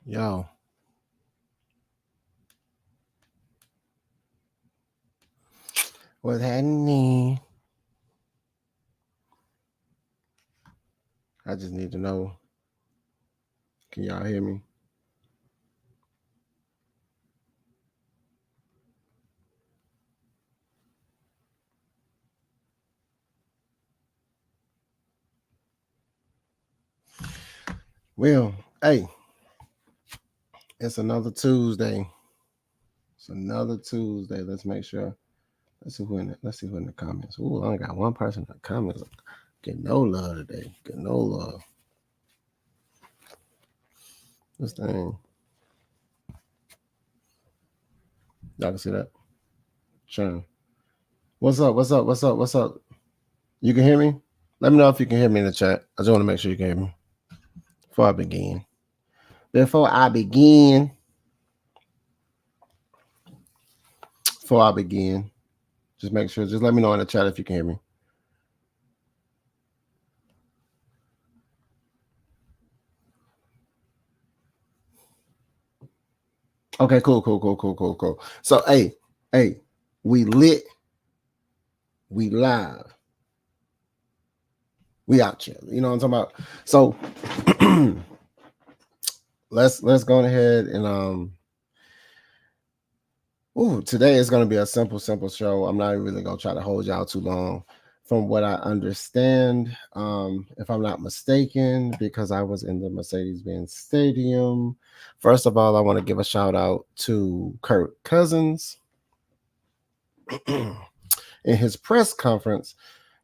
Yo, what's happening? I just need to know. Can y'all hear me? Well, hey, it's another Tuesday. It's another Tuesday. Let's make sure. Let's see who in the comments. Ooh, I only got one person in the comments. Get no love today. Get no love. This thing. Y'all can see that. Churn. What's up? What's up? What's up? What's up? You can hear me? Let me know if you can hear me in the chat. I just want to make sure you can hear me before I begin. Before I begin. Before I begin. Just make sure. Just let me know in the chat if you can hear me. Okay, cool. So, hey, we lit, we live, we out here. You know what I'm talking about? So, let's go ahead and today is gonna be a simple show. I'm not really gonna try to hold y'all too long. From what I understand, if I'm not mistaken, because I was in the Mercedes-Benz Stadium. First of all, I want to give a shout out to Kirk Cousins. In his press conference,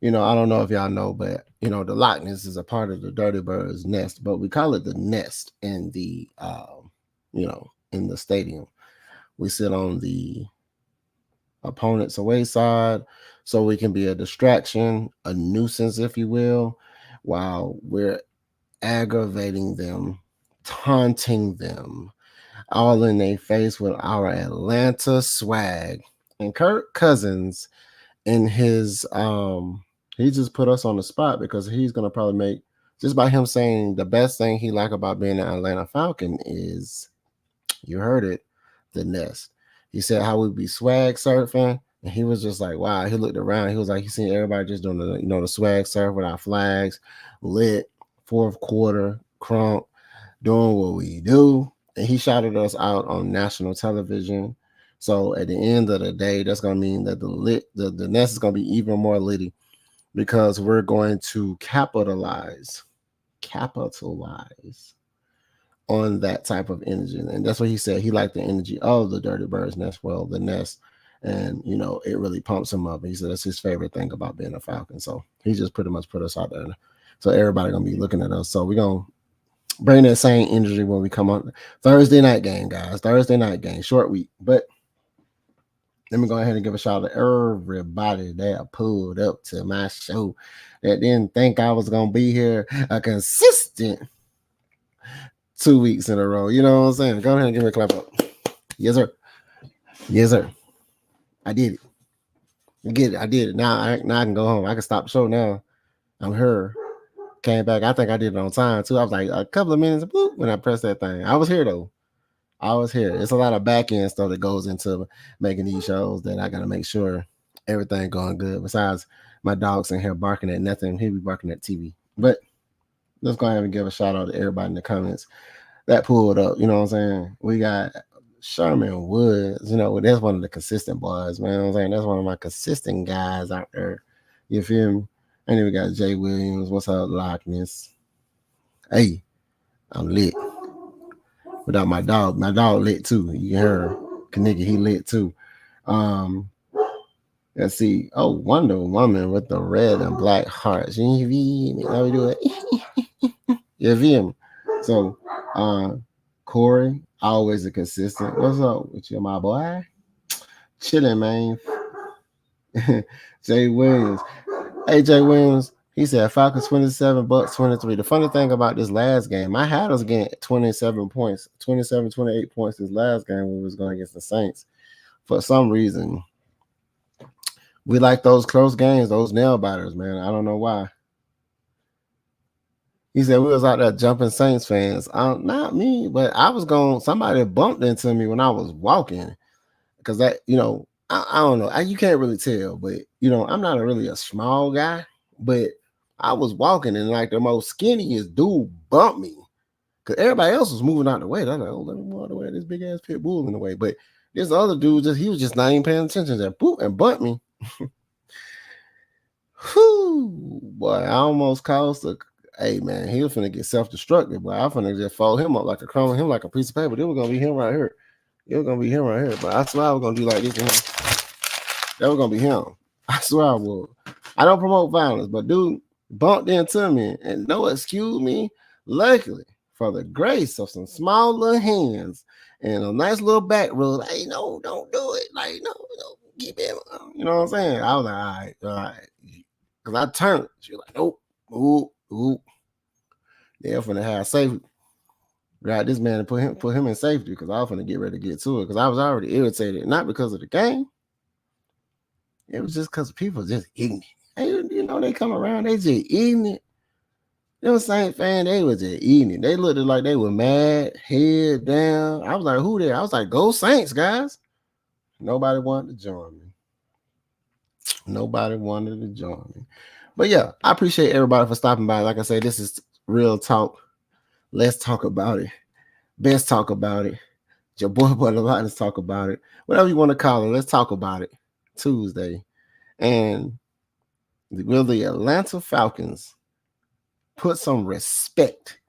I don't know if y'all know, but the Lochness is a part of the Dirty Birds nest, but we call it the nest in the in the stadium. We sit on the opponent's away side so we can be a distraction, a nuisance, if you will, while we're aggravating them, taunting them, all in their face with our Atlanta swag. And Kirk Cousins in his he just put us on the spot because he's gonna probably make, just by him saying the best thing he like about being an Atlanta Falcon is, you heard it, the nest. He said how we be swag surfing, and he was just like, wow. He looked around, he was like, he seen everybody just doing the swag surf with our flags, lit, fourth quarter, crunk, doing what we do. And he shouted us out on national television. So at the end of the day, that's gonna mean that the nest is gonna be even more litty because we're going to capitalize on that type of energy. And that's what he said. He liked the energy of the Dirty Birds nest, well, the nest. And it really pumps him up. He said that's his favorite thing about being a Falcon. So he just pretty much put us out there. So everybody gonna be looking at us. So we're gonna bring that same energy when we come on Thursday night game, guys. Thursday night game, short week. But let me go ahead and give a shout out to everybody that pulled up to my show that didn't think I was going to be here a consistent 2 weeks in a row. You know what I'm saying? Go ahead and give me a clap up. Yes, sir. Yes, sir. I did it. You get it. I did it. Now I can go home. I can stop the show now. I'm here. Came back. I think I did it on time, too. I was like a couple of minutes boop, when I pressed that thing. I was here, though. I was here. It's a lot of back end stuff that goes into making these shows that I gotta make sure everything going good. Besides my dog's in here barking at nothing. He'll be barking at TV. But let's go ahead and give a shout out to everybody in the comments that pulled up. You know what I'm saying? We got Sherman Woods. That's one of the consistent boys, man. You know what I'm saying? That's one of my consistent guys out there. You feel me? And then we got Jay Williams. What's up, Lochness? Hey, I'm lit. Without my dog lit too. You heard Kaniki, he lit too. Let's see. Oh, Wonder Woman with the red and black hearts. You feel me? How we do it? You feel me? So, Corey, always a consistent. What's up with you, my boy? Chilling, man. Jay Williams. Hey, Jay Williams. He said Falcons 27, Bucks 23. The funny thing about this last game, I had us getting 27 points, 27, 28 points this last game when we was going against the Saints. For some reason, we like those close games, those nail biters, man. I don't know why. He said we was out there jumping Saints fans. Not me, but I was going. Somebody bumped into me when I was walking because that, I don't know. You can't really tell, but I'm not really a small guy, but I was walking and like the most skinniest dude bumped me because everybody else was moving out the way. I was like, oh, let me move out the way. This big ass pit bull in the way, but this other dude he was just not even paying attention to that, boop, and bumped me. Whew, boy, I almost caused a. Hey man, he was finna get self-destructive, but I finna just fold him up like a crumb, him like a piece of paper. It was gonna be him right here. It was gonna be him right here. But I swear I was gonna do like this to him. That was gonna be him. I swear I would. I don't promote violence, but dude bumped into me and no excuse me. Luckily, for the grace of some small little hands and a nice little back rub, hey, no, don't do it. Like, no, keep it. You know what I'm saying? I was like, all right. Because I turned. She was like, nope. Ooh. They're finna have safety. Right, this man and put him in safety because I was finna get ready to get to it because I was already irritated, not because of the game. It was just because people just eating it. They come around, they just eating it. Them Saint fan, they was just eating it. They looked like they were mad, head down. I was like, who there? I was like, go Saints, guys. Nobody wanted to join me. Nobody wanted to join me. But yeah, I appreciate everybody for stopping by. Like I say, this is real talk. Let's talk about it. Best talk about it. Your boy let's talk about it. Whatever you want to call it, let's talk about it. Tuesday. And will the Atlanta Falcons put some respect?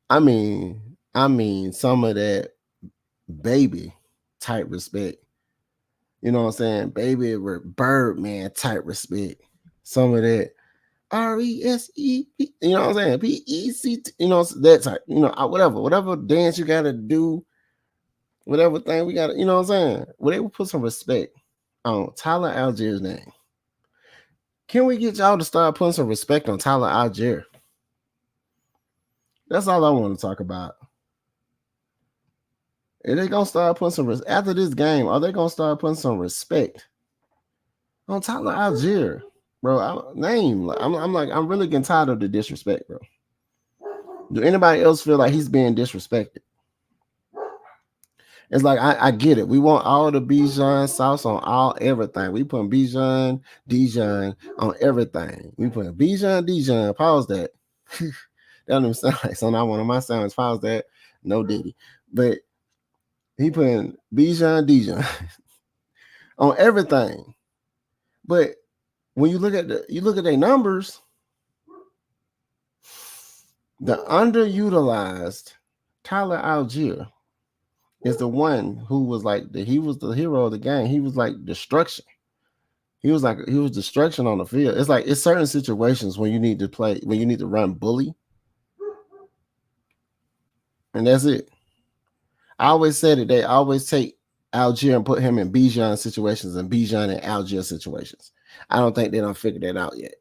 I mean, some of that baby type respect. You know what I'm saying? Baby Birdman type respect. Some of that RESE, you know what I'm saying? PECT, that type, whatever dance you gotta do, whatever thing we gotta, you know what I'm saying? Well, they will put some respect on Tyler Allgeier's name. Can we get y'all to start putting some respect on Tyler Allgeier? That's all I want to talk about. Are they gonna start putting some after this game? Are they gonna start putting some respect on Tyler Allgeier, bro? I'm really getting tired of the disrespect, bro. Do anybody else feel like he's being disrespected? It's like I get it. We want all the Bijan sauce on everything. We put Bijan, Dijon on everything. We put Bijan, Dijon. Pause that. That don't even sound like something I want on my sounds. Pause that. No Diddy. But he putting Bijan, Dijon on everything. But when you look at their numbers, the underutilized Tyler Allgeier is the one who was he was the hero of the game. He was like destruction. He was destruction on the field. It's like it's certain situations when you need to run bully. And that's it. I always said it. They always take Allgeier and put him in Bijan situations and Bijan and Allgeier situations. I don't think they don't figure that out yet.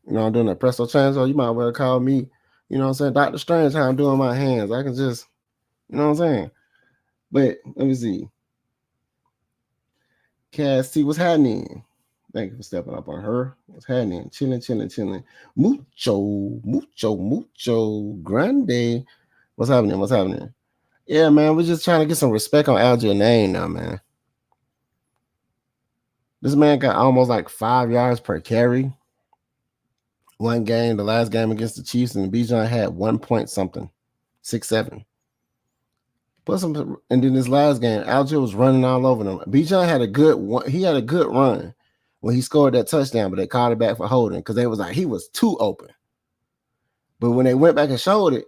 I'm doing a presto change. So you might well call me, what I'm saying, Dr. Strange, how I'm doing my hands. I can just, what I'm saying. But let me see. Cassie, what's happening? Thank you for stepping up on her. What's happening? Chilling. Mucho. Grande. What's happening? Yeah, man, we're just trying to get some respect on Allgeier's name now, man. This man got almost like 5 yards per carry. One game, the last game against the Chiefs, and Bijan had 1 point something, 6-7. And then this last game, Allgeier was running all over them. Bijan had a good one. He had a good run when he scored that touchdown, but they called it back for holding because they was like he was too open. But when they went back and showed it,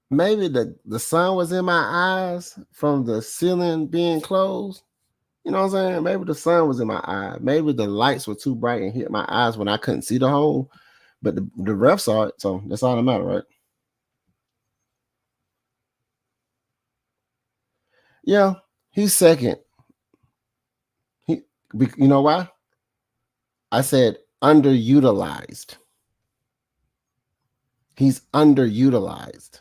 maybe the sun was in my eyes from the ceiling being closed. You know what I'm saying? Maybe the sun was in my eye. Maybe the lights were too bright and hit my eyes when I couldn't see the hole. But the ref saw it, so that's all that matters, right? Yeah, he's second. You know why? I said underutilized. He's underutilized.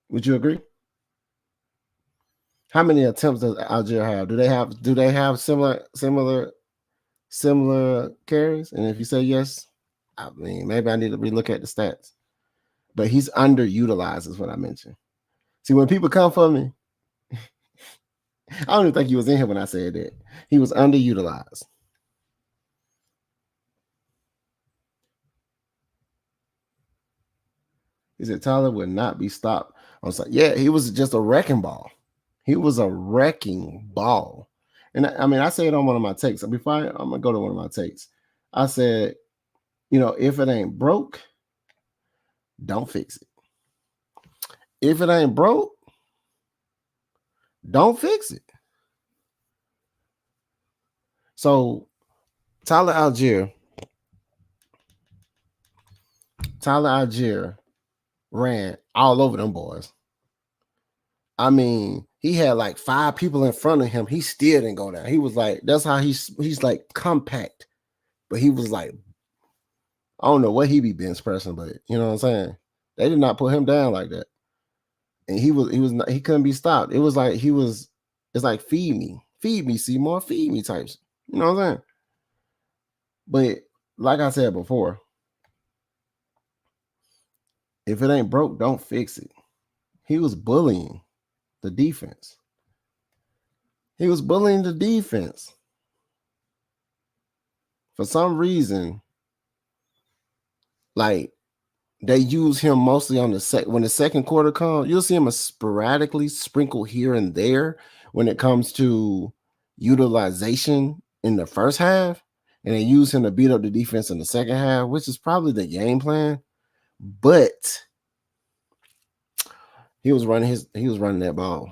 Would you agree? How many attempts does Algier have? Do they have similar carries? And if you say yes, I mean maybe I need to relook at the stats. But he's underutilized, is what I mentioned. See, when people come for me, I don't even think he was in here when I said that. He was underutilized. He said Tyler would not be stopped. I was like, yeah, he was just a wrecking ball. He was a wrecking ball. And I mean, I said on one of my takes. I'm gonna go to one of my takes. I said, if it ain't broke, don't fix it. If it ain't broke, don't fix it. So Tyler Allgeier ran all over them boys. I mean, he had like 5 people in front of him. He still didn't go down. He was like, that's how he's like compact. But he was like, I don't know what he be bench pressing, but you know what I'm saying? They did not put him down like that. And he couldn't be stopped. It was like it's like feed me, Seymour, feed me types. You know what I'm saying? But like I said before, if it ain't broke, don't fix it. He was bullying the defense. For some reason, like they use him mostly on when the second quarter comes. You'll see him sporadically sprinkle here and there when it comes to utilization in the first half, and they use him to beat up the defense in the second half, which is probably the game plan. But he was running that ball.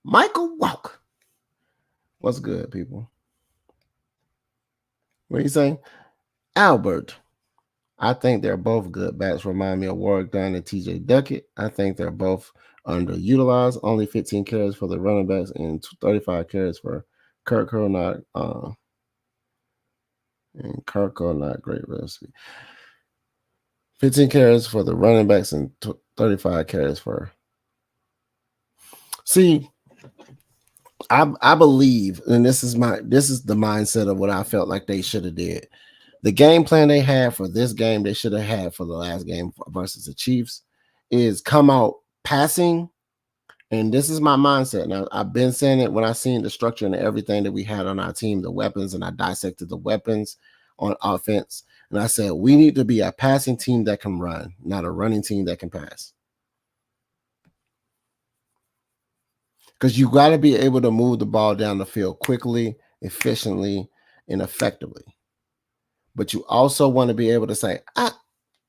Michael Walker. What's good, people? What do you say? Albert. I think they're both good backs. Remind me of Warwick Dunn and TJ Duckett. I think they're both underutilized. Only 15 carries for the running backs and 35 carries for Kirk Not and Kirk not great recipe. 15 carries for the running backs and 35 carries for. See, I believe, and this is the mindset of what I felt like they should have did. The game plan they had for this game, they should have had for the last game versus the Chiefs, is come out passing. And this is my mindset. Now, I've been saying it when I seen the structure and everything that we had on our team, the weapons, and I dissected the weapons on offense. And I said, we need to be a passing team that can run, not a running team that can pass. Because you got to be able to move the ball down the field quickly, efficiently, and effectively. But you also want to be able to say,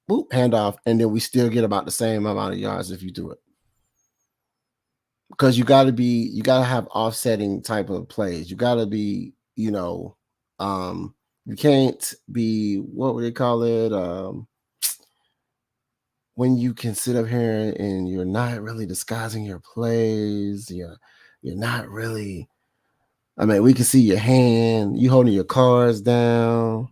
boop, handoff, and then we still get about the same amount of yards if you do it. Because you got to have offsetting type of plays. You got to be, you can't be, what would they call it? When you can sit up here and you're not really disguising your plays, you're not really, I mean, we can see your hand, you holding your cards down.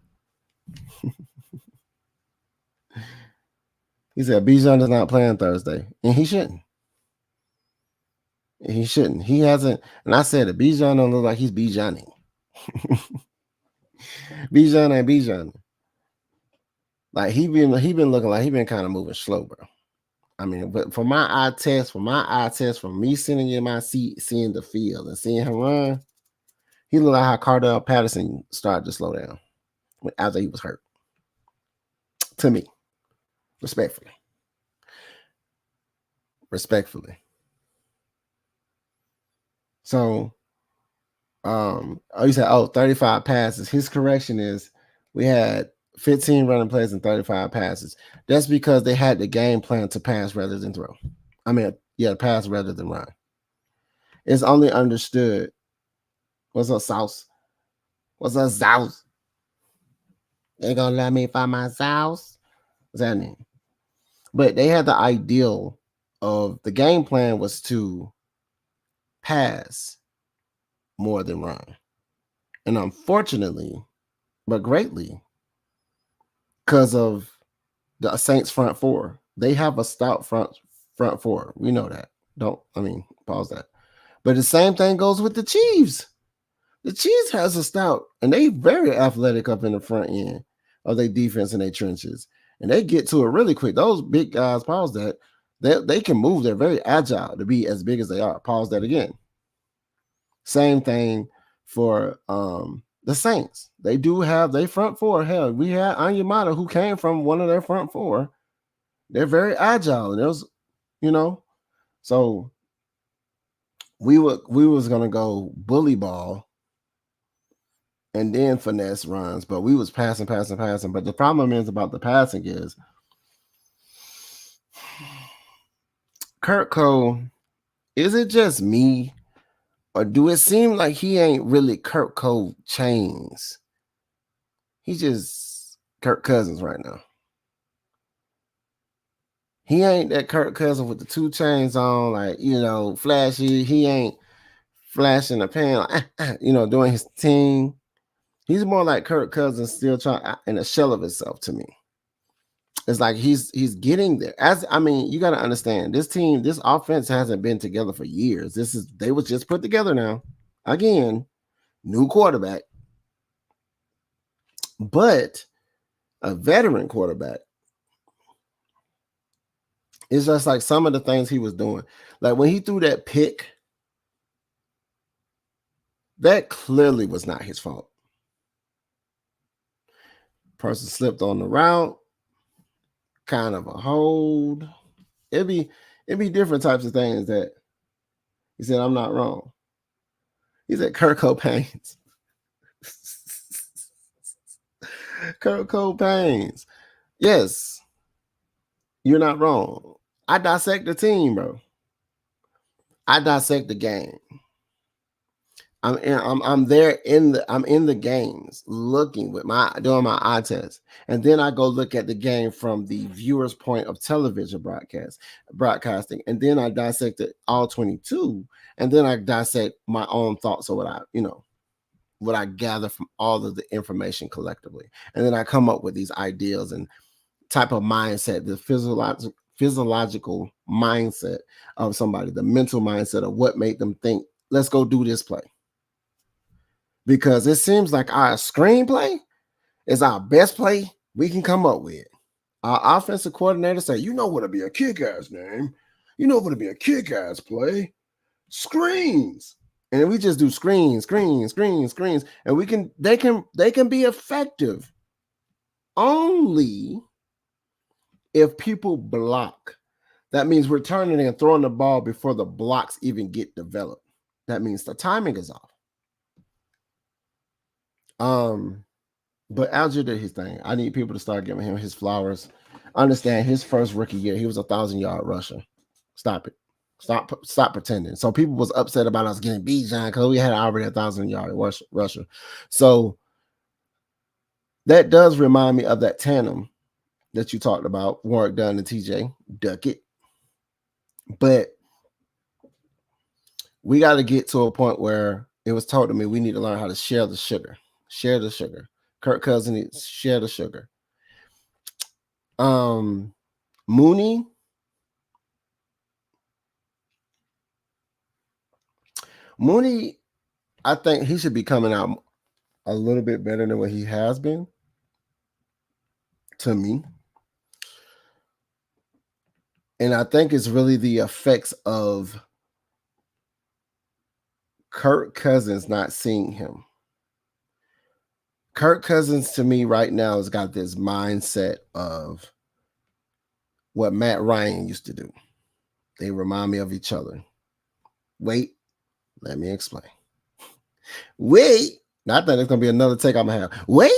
He said Bijan is not playing Thursday, and he shouldn't. He hasn't, and I said that Bijan don't look like he's Bijaning. Bijan ain't Bijan. Like he been looking like he been kind of moving slow, bro. I mean, but for my eye test, from me sitting in my seat, seeing the field and seeing him run, he looked like how Cardell Patterson started to slow down after he was hurt. To me, respectfully. So, you said, 35 passes. His correction is we had 15 running plays and 35 passes. That's because they had the game plan to pass rather than throw. I mean, pass rather than run. It's only understood. What's up, South? What's up, South? They gonna let me find my South? What's that name? But they had the ideal of the game plan was to pass more than run. And unfortunately, but greatly, because of the Saints front four, they have a stout front four. We know that. Pause that. But the same thing goes with the Chiefs. The Chiefs has a stout, and they very athletic up in the front end of their defense in their trenches. And they get to it really quick. Those big guys, pause that, they can move. They're very agile to be as big as they are. Pause that again. Same thing for the Saints. They do have their front four. Hell, we had Anyamata, who came from one of their front four. They're very agile. And there's, so we was gonna go bully ball and then finesse runs, but we was passing. But the problem is about the passing is Kurt Cole, is it just me, or do it seem like he ain't really Kurt Cole chains? He's just Kirk Cousins right now. He ain't that Kirk Cousins with the 2 chains on, like, flashy. He ain't flashing the pan, doing his thing. He's more like Kirk Cousins, still trying in a shell of himself to me. It's like he's getting there. You got to understand, this team, this offense hasn't been together for years. They was just put together now. Again, new quarterback, but a veteran quarterback. It's just like some of the things he was doing. Like when he threw that pick, that clearly was not his fault. Person slipped on the route, kind of a hold. It'd be different types of things that he said, I'm not wrong. He said Kurt Cobain's. Kurt Cobain's. Yes, you're not wrong. I dissect the team, bro. I dissect the game. I'm there in the games, looking doing my eye test, and then I go look at the game from the viewer's point of television broadcasting, and then I dissect it all 22, and then I dissect my own thoughts of what I gather from all of the information collectively, and then I come up with these ideas and type of mindset, the physiological mindset of somebody, the mental mindset of what made them think, let's go do this play. Because it seems like our screenplay is our best play we can come up with. Our offensive coordinator say, what would be a kick-ass name? What would be a kick-ass play? Screens. And we just do screens. And they can be effective only if people block. That means we're turning and throwing the ball before the blocks even get developed. That means the timing is off. But Allgeier did his thing. I need people to start giving him his flowers. Understand, his first rookie year, he was a 1,000-yard rusher. Stop it. Stop pretending. So people was upset about us getting beat, John, because we had already a 1,000-yard rusher. So that does remind me of that tandem that you talked about, Warwick Dunn and TJ Duckett. But we got to get to a point where it was told to me we need to learn how to share the sugar. Share the sugar. Kirk Cousins, share the sugar. Mooney. I think he should be coming out a little bit better than what he has been, to me. And I think it's really the effects of Kirk Cousins not seeing him. Kirk Cousins, to me, right now, has got this mindset of what Matt Ryan used to do. They remind me of each other. Wait, let me explain. Wait, not that it's going to be another take I'm going to have. Wait,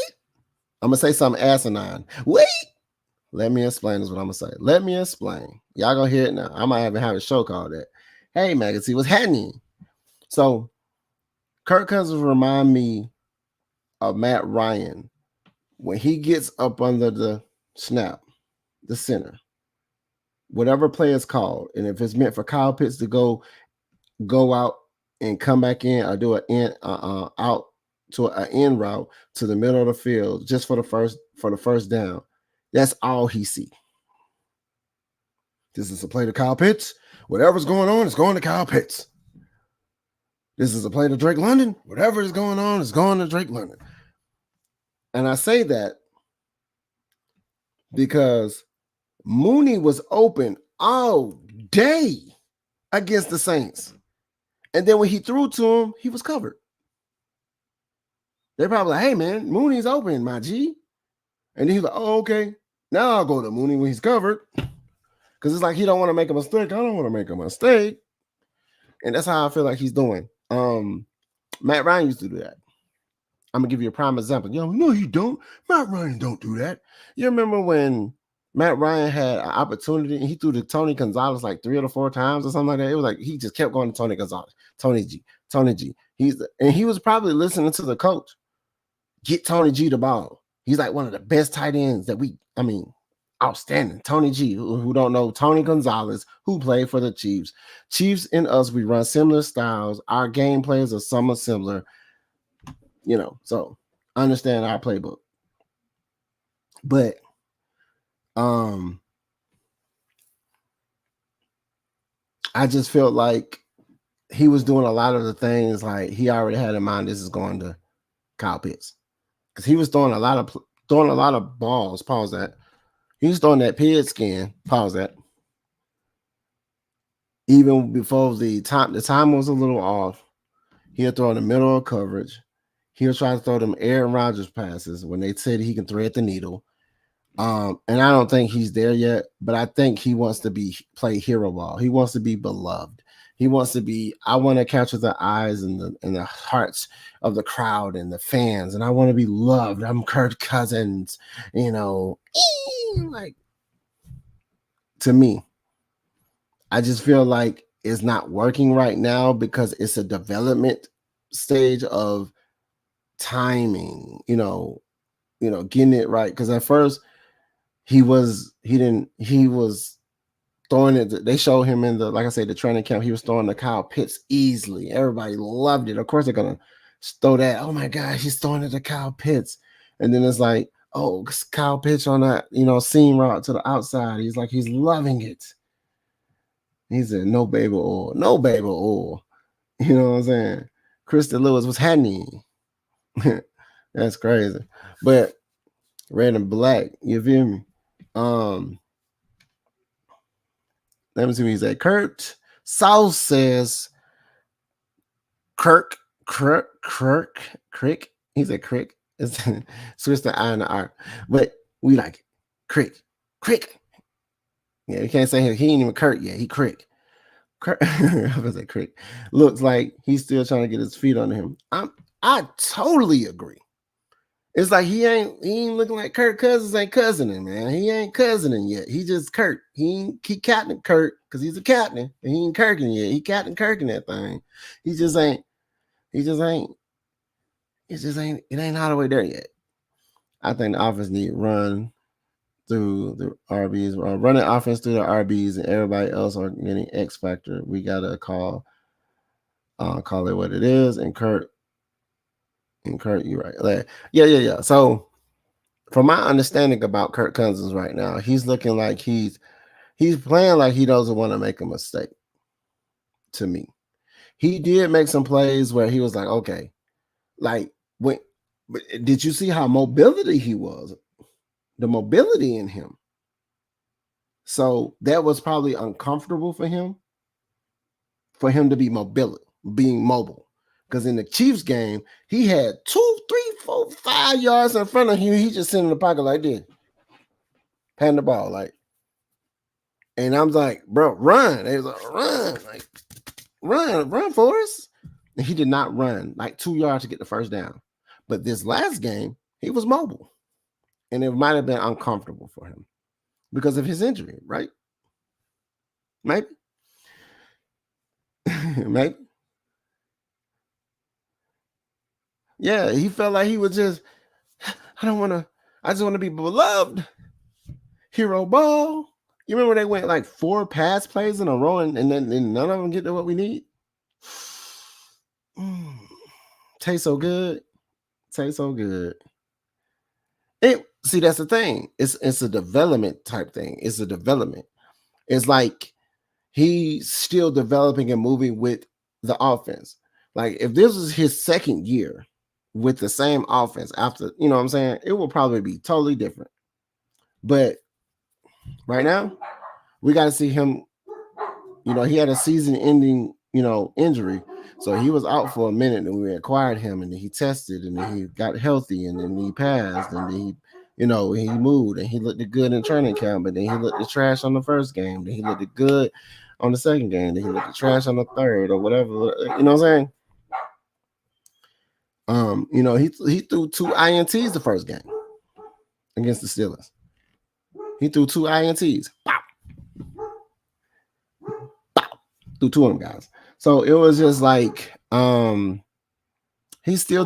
I'm going to say something asinine. Wait, let me explain is what I'm going to say. Let me explain. Y'all going to hear it now. I might even have a show called that. Hey, Magazine, what's happening? So, Kirk Cousins remind me of Matt Ryan when he gets up under the snap, the center, whatever play is called, and if it's meant for Kyle Pitts to go out and come back in or do an out to an end route to the middle of the field just for the first down, that's all he see. This is a play to Kyle Pitts. Whatever's going on is going to Kyle Pitts. This is a play to Drake London. Whatever is going on is going to Drake London. And I say that because Mooney was open all day against the Saints. And then when he threw to him, he was covered. They're probably like, hey, man, Mooney's open, my G. And he's like, oh, okay. Now I'll go to Mooney when he's covered. Because it's like he don't want to make a mistake. I don't want to make a mistake. And that's how I feel like he's doing. Matt Ryan used to do that. I'm going to give you a prime example. No, you don't. Matt Ryan don't do that. You remember when Matt Ryan had an opportunity and he threw to Tony Gonzalez like 3 or 4 times or something like that? It was like he just kept going to Tony Gonzalez. Tony G. And he was probably listening to the coach. Get Tony G the ball. He's like one of the best tight ends outstanding. Tony G, who don't know, Tony Gonzalez, who played for the Chiefs. Chiefs and us, we run similar styles. Our game plays are somewhat similar, so understand our playbook. But I just felt like he was doing a lot of the things like he already had in mind. This is going to Kyle Pitts because he was throwing a lot of balls. Pause that. He was throwing that pig skin. Pause that. Even before the time was a little off. He'll throw in the middle of coverage. He'll try to throw them Aaron Rodgers passes when they said he can thread the needle. And I don't think he's there yet, but I think he wants to play hero ball. He wants to be beloved. He wants to be, I want to capture the eyes and the hearts of the crowd and the fans. And I want to be loved. I'm Kirk Cousins, like to me, I just feel like it's not working right now because it's a development stage of timing, getting it right. Because at first he was throwing it. They showed him in the training camp. He was throwing the Kyle Pitts easily. Everybody loved it. Of course, they're gonna throw that. Oh my gosh, he's throwing it to Kyle Pitts, and then it's like, oh, Kyle Pitts on that seam route to the outside. He's loving it. He said, no baby oil, no baby oil. You know what I'm saying? Kristen Lewis was happening. That's crazy. But red and black, you feel me? Let me see what he said. Kurt South says Crick. He said Crick. Switch the I and the R. But we like it. Crick. Yeah, you can't say he ain't even Kurt yet. He Crick. I was like Crick. Looks like he's still trying to get his feet under him. I totally agree. It's like he ain't looking like Kirk Cousins ain't cousining, man. He ain't cousining yet. He just Kurt. He captain Kurt because he's a captain and he ain't Kirking yet. He captain Kirking that thing. It ain't all the way there yet. I think the offense need run through the RBs, running offense through the RBs, and everybody else are getting X factor. We gotta call it what it is. And Kurt, you're right. Yeah. So, from my understanding about Kirk Cousins right now, he's looking like he's playing like he doesn't want to make a mistake. To me, he did make some plays where he was like, okay, like did you see how mobility he was? The mobility in him. So that was probably uncomfortable for him to be being mobile. Because in the Chiefs game, he had 2, 3, 4, 5 yards in front of him. He just sitting in the pocket like this, patting the ball like. And I was like, bro, run. They was like, run for us. And he did not run like 2 yards to get the first down. But this last game, he was mobile. And it might have been uncomfortable for him because of his injury, right? Maybe. Maybe. Yeah, he felt like he was just, I just want to be beloved. Hero ball. You remember they went like 4 pass plays in a row and then none of them get to what we need? Tastes so good. Tastes so good. See, that's the thing. It's a development type thing. It's a development. It's like he's still developing and moving with the offense. Like if this was his second year with the same offense after, you know what I'm saying, it will probably be totally different. But right now, we got to see him. You know, he had a season-ending, injury, so he was out for a minute, and we acquired him, and then he tested, and then he got healthy, and then he passed, and then he moved, and he looked good in training camp, but then he looked trash on the first game, then he looked good on the second game, then he looked trash on the third, or whatever. You know what I'm saying? He threw 2 INTs the first game against the Steelers. He threw 2 INTs. Pop. Through 2 of them guys. So it was just like he's still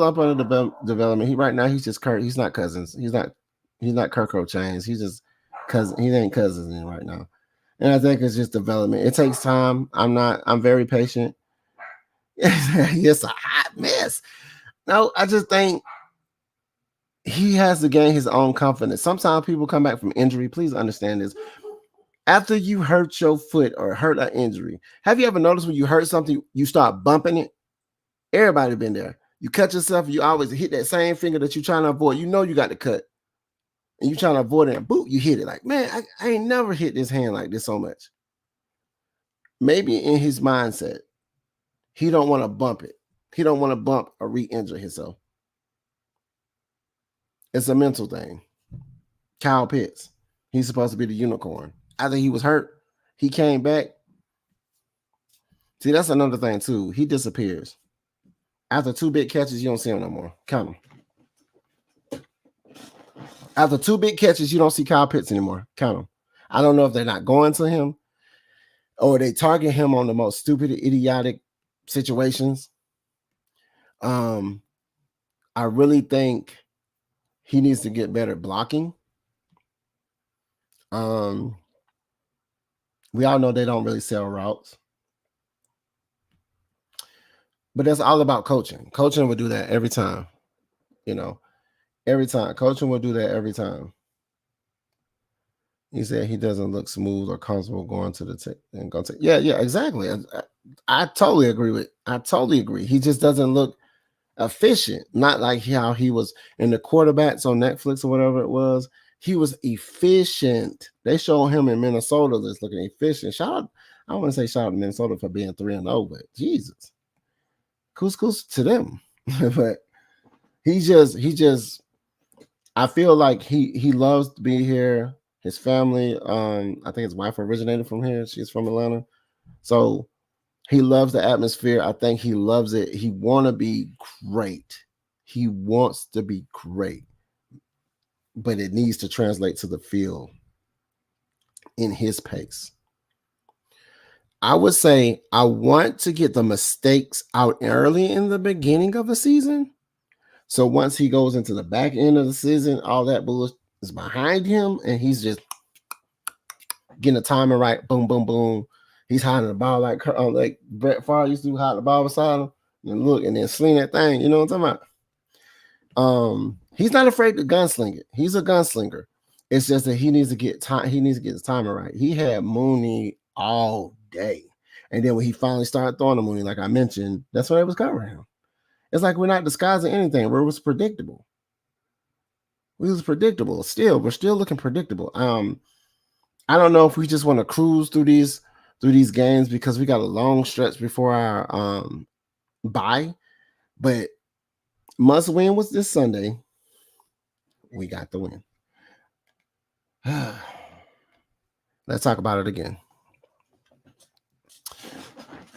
up on the development. He's just Kirk. He's not Cousins. He's not Kirk Chains. He's just cousin. He ain't Cousins in right now. And I think it's just development. It takes time. I'm very patient. It's a hot mess. No, I just think he has to gain his own confidence. Sometimes people come back from injury. Please understand this. After you hurt your foot or hurt an injury, have you ever noticed when you hurt something, you start bumping it? Everybody been there. You cut yourself, you always hit that same finger that you're trying to avoid. You know you got to cut. And you're trying to avoid it, and boop, you hit it. Like, man, I ain't never hit this hand like this so much. Maybe in his mindset, he don't want to bump it. He don't want to bump or re-injure himself. It's a mental thing. Kyle Pitts, he's supposed to be the unicorn. After he was hurt, he came back. See, that's another thing too. He disappears. After 2 big catches, you don't see him no more. Count them. After 2 big catches, you don't see Kyle Pitts anymore. Count them. I don't know if they're not going to him or they target him on the most stupid, idiotic situations. I really think he needs to get better blocking. We all know they don't really sell routes. But that's all about coaching. Coaching will do that every time. Every time. Coaching will do that every time. He said he doesn't look smooth or comfortable going to the tech. Yeah, exactly. I totally agree. He just doesn't look efficient. Not like how he was in the Quarterbacks on Netflix or whatever it was. He was efficient. They showed him in Minnesota that's looking efficient. I want to say shout out to Minnesota for being 3-0, but Jesus. Couscous to them. But he just I feel like he loves to be here. His family, I think his wife originated from here. She's from Atlanta. So he loves the atmosphere. I think he loves it. He want to be great. He wants to be great. But it needs to translate to the field in his pace. I would say I want to get the mistakes out early in the beginning of a season. So once he goes into the back end of the season, all that bullshit is behind him, and he's just getting the timing right. Boom, boom, boom. He's hiding the ball like Brett Favre used to hide the ball beside him and look and then sling that thing. You know what I'm talking about? He's not afraid to gunsling it. He's a gunslinger. It's just that he needs to get time. He needs to get his timing right. He had Mooney all day, and then when he finally started throwing the Mooney, like I mentioned, that's when it was covering him. It's like we're not disguising anything. It was predictable. Still, we're still looking predictable. I don't know if we just want to cruise through these games because we got a long stretch before our bye, but must win was this Sunday. We got the win. Let's talk about it again.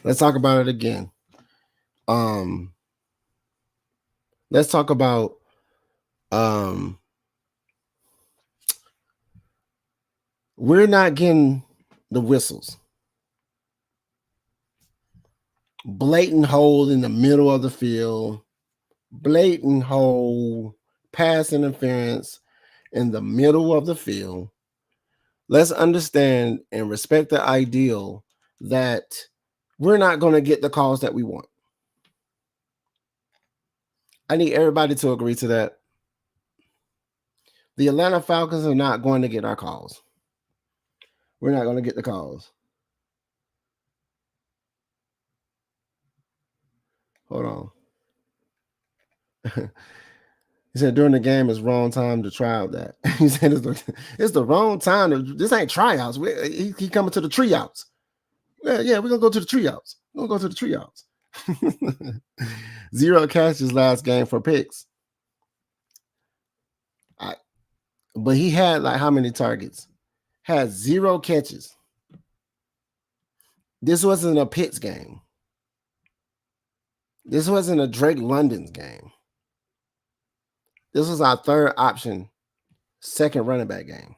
Let's talk about we're not getting the whistles. Blatant hole in the middle of the field. Blatant hole, pass interference in the middle of the field. Let's understand and respect the ideal that we're not going to get the calls that we want. I need everybody to agree to that. The Atlanta Falcons are not going to get our calls. We're not going to get the calls. Hold on. He said during the game is wrong time to try out that. He said it's the wrong time. This ain't tryouts. He coming to the tryouts. Yeah, we're gonna go to the tryouts. We're gonna go to the tryouts. 0 catches last game for picks. But he had like how many targets? Had 0 catches. This wasn't a Pitts game. This wasn't a Drake London's game. This was our third option, second running back game.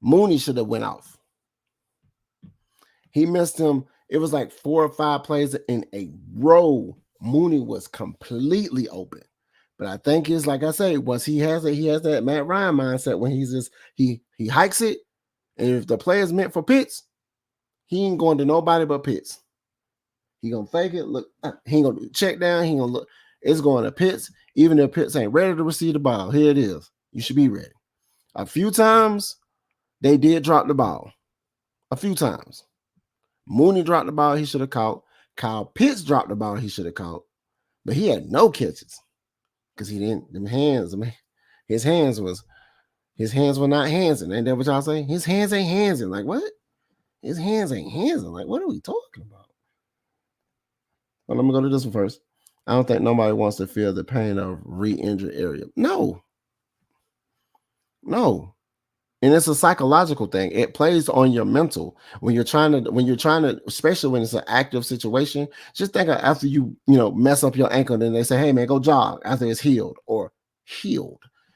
Mooney should have went off. He missed him. It was like 4 or 5 plays in a row. Mooney was completely open. But I think it's like I say, once he has that Matt Ryan mindset when he hikes it, and if the play is meant for Pitts, he ain't going to nobody but Pitts. He gonna fake it. Look, he ain't gonna check down. He ain't gonna look. It's going to Pitts. Even if Pitts ain't ready to receive the ball, here it is. You should be ready. A few times they did drop the ball. A few times. Mooney dropped the ball he should have caught. Kyle Pitts dropped the ball he should have caught. But he had no catches. Because he didn't, his hands were not handsing. Ain't that what y'all say? His hands ain't handsing. Like what? His hands ain't handsing. Like what are we talking about? Well, let me go to this one first. I don't think nobody wants to feel the pain of re-injured area. No. And it's a psychological thing. It plays on your mental when you're trying to, especially when it's an active situation. Just think of after you mess up your ankle, then they say, "Hey man, go jog," after it's healed,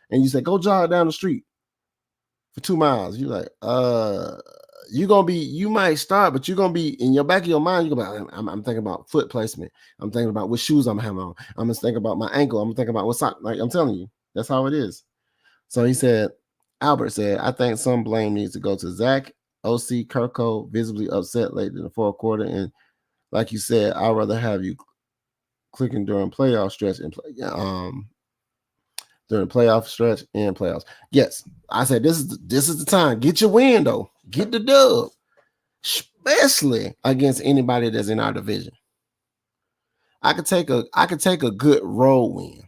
and you say, "Go jog down the street for 2 miles." You're like, you might start, but you're gonna be in your back of your mind. You're gonna be, I'm thinking about foot placement. I'm thinking about what shoes I'm having on. I'm just thinking about my ankle. I'm thinking about what sock. Like I'm telling you, that's how it is. So he said. Albert said, I think some blame needs to go to Zach. OC Kirko visibly upset late in the fourth quarter. And like you said, I'd rather have you clicking during playoff stretch and during playoff stretch and playoffs. Yes, I said this is the time. Get your win though. Get the dub, especially against anybody that's in our division. I could take a good road win.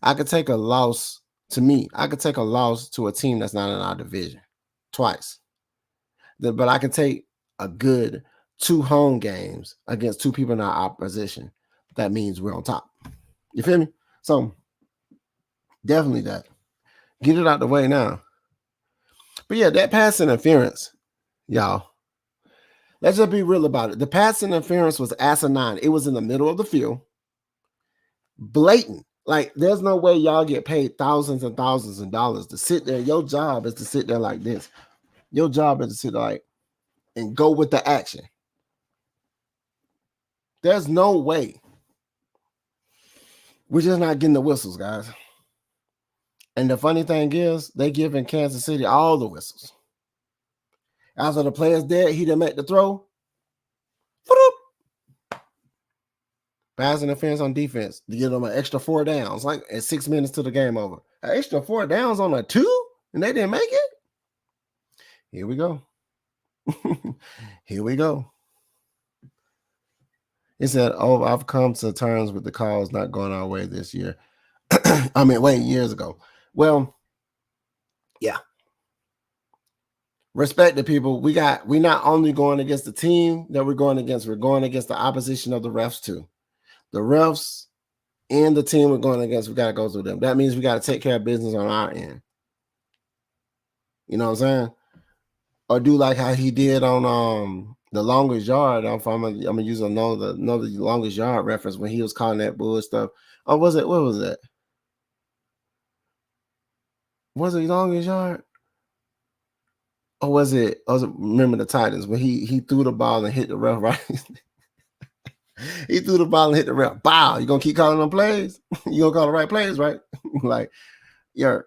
I could take a loss. To me, I could take a loss to a team that's not in our division twice. But I can take a good 2 home games against 2 people in our opposition. That means we're on top. You feel me? So definitely that. Get it out the way now. But yeah, that pass interference, y'all. Let's just be real about it. The pass interference was asinine. It was in the middle of the field. Blatant. Like, there's no way y'all get paid thousands and thousands of dollars to sit there. Your job is to sit there like this. Your job is to sit like and go with the action. There's no way. We're just not getting the whistles, guys. And the funny thing is, they give in Kansas City all the whistles. After the player's dead, he done make the throw. Pass interference on defense to give them an extra 4 downs, like at 6 minutes to the game over. An extra 4 downs on a 2, and they didn't make it? Here we go. Here we go. It said, "Oh, I've come to terms with the calls not going our way this year." Years ago. Well, yeah. Respect the people. We not only going against the team that we're going against the opposition of the refs too. The refs and the team we're going against, we got to go through them. That means we got to take care of business on our end. You know what I'm saying? Or do like how he did on the longest yard. I'm gonna use another longest yard reference when he was calling that bull stuff. Oh, what was that? Was it longest yard? Or was it remember the Titans when he threw the ball and hit the ref right? He threw the ball and hit the ref. Bow. You gonna keep calling them plays? You gonna call the right plays, right? Like, yeah.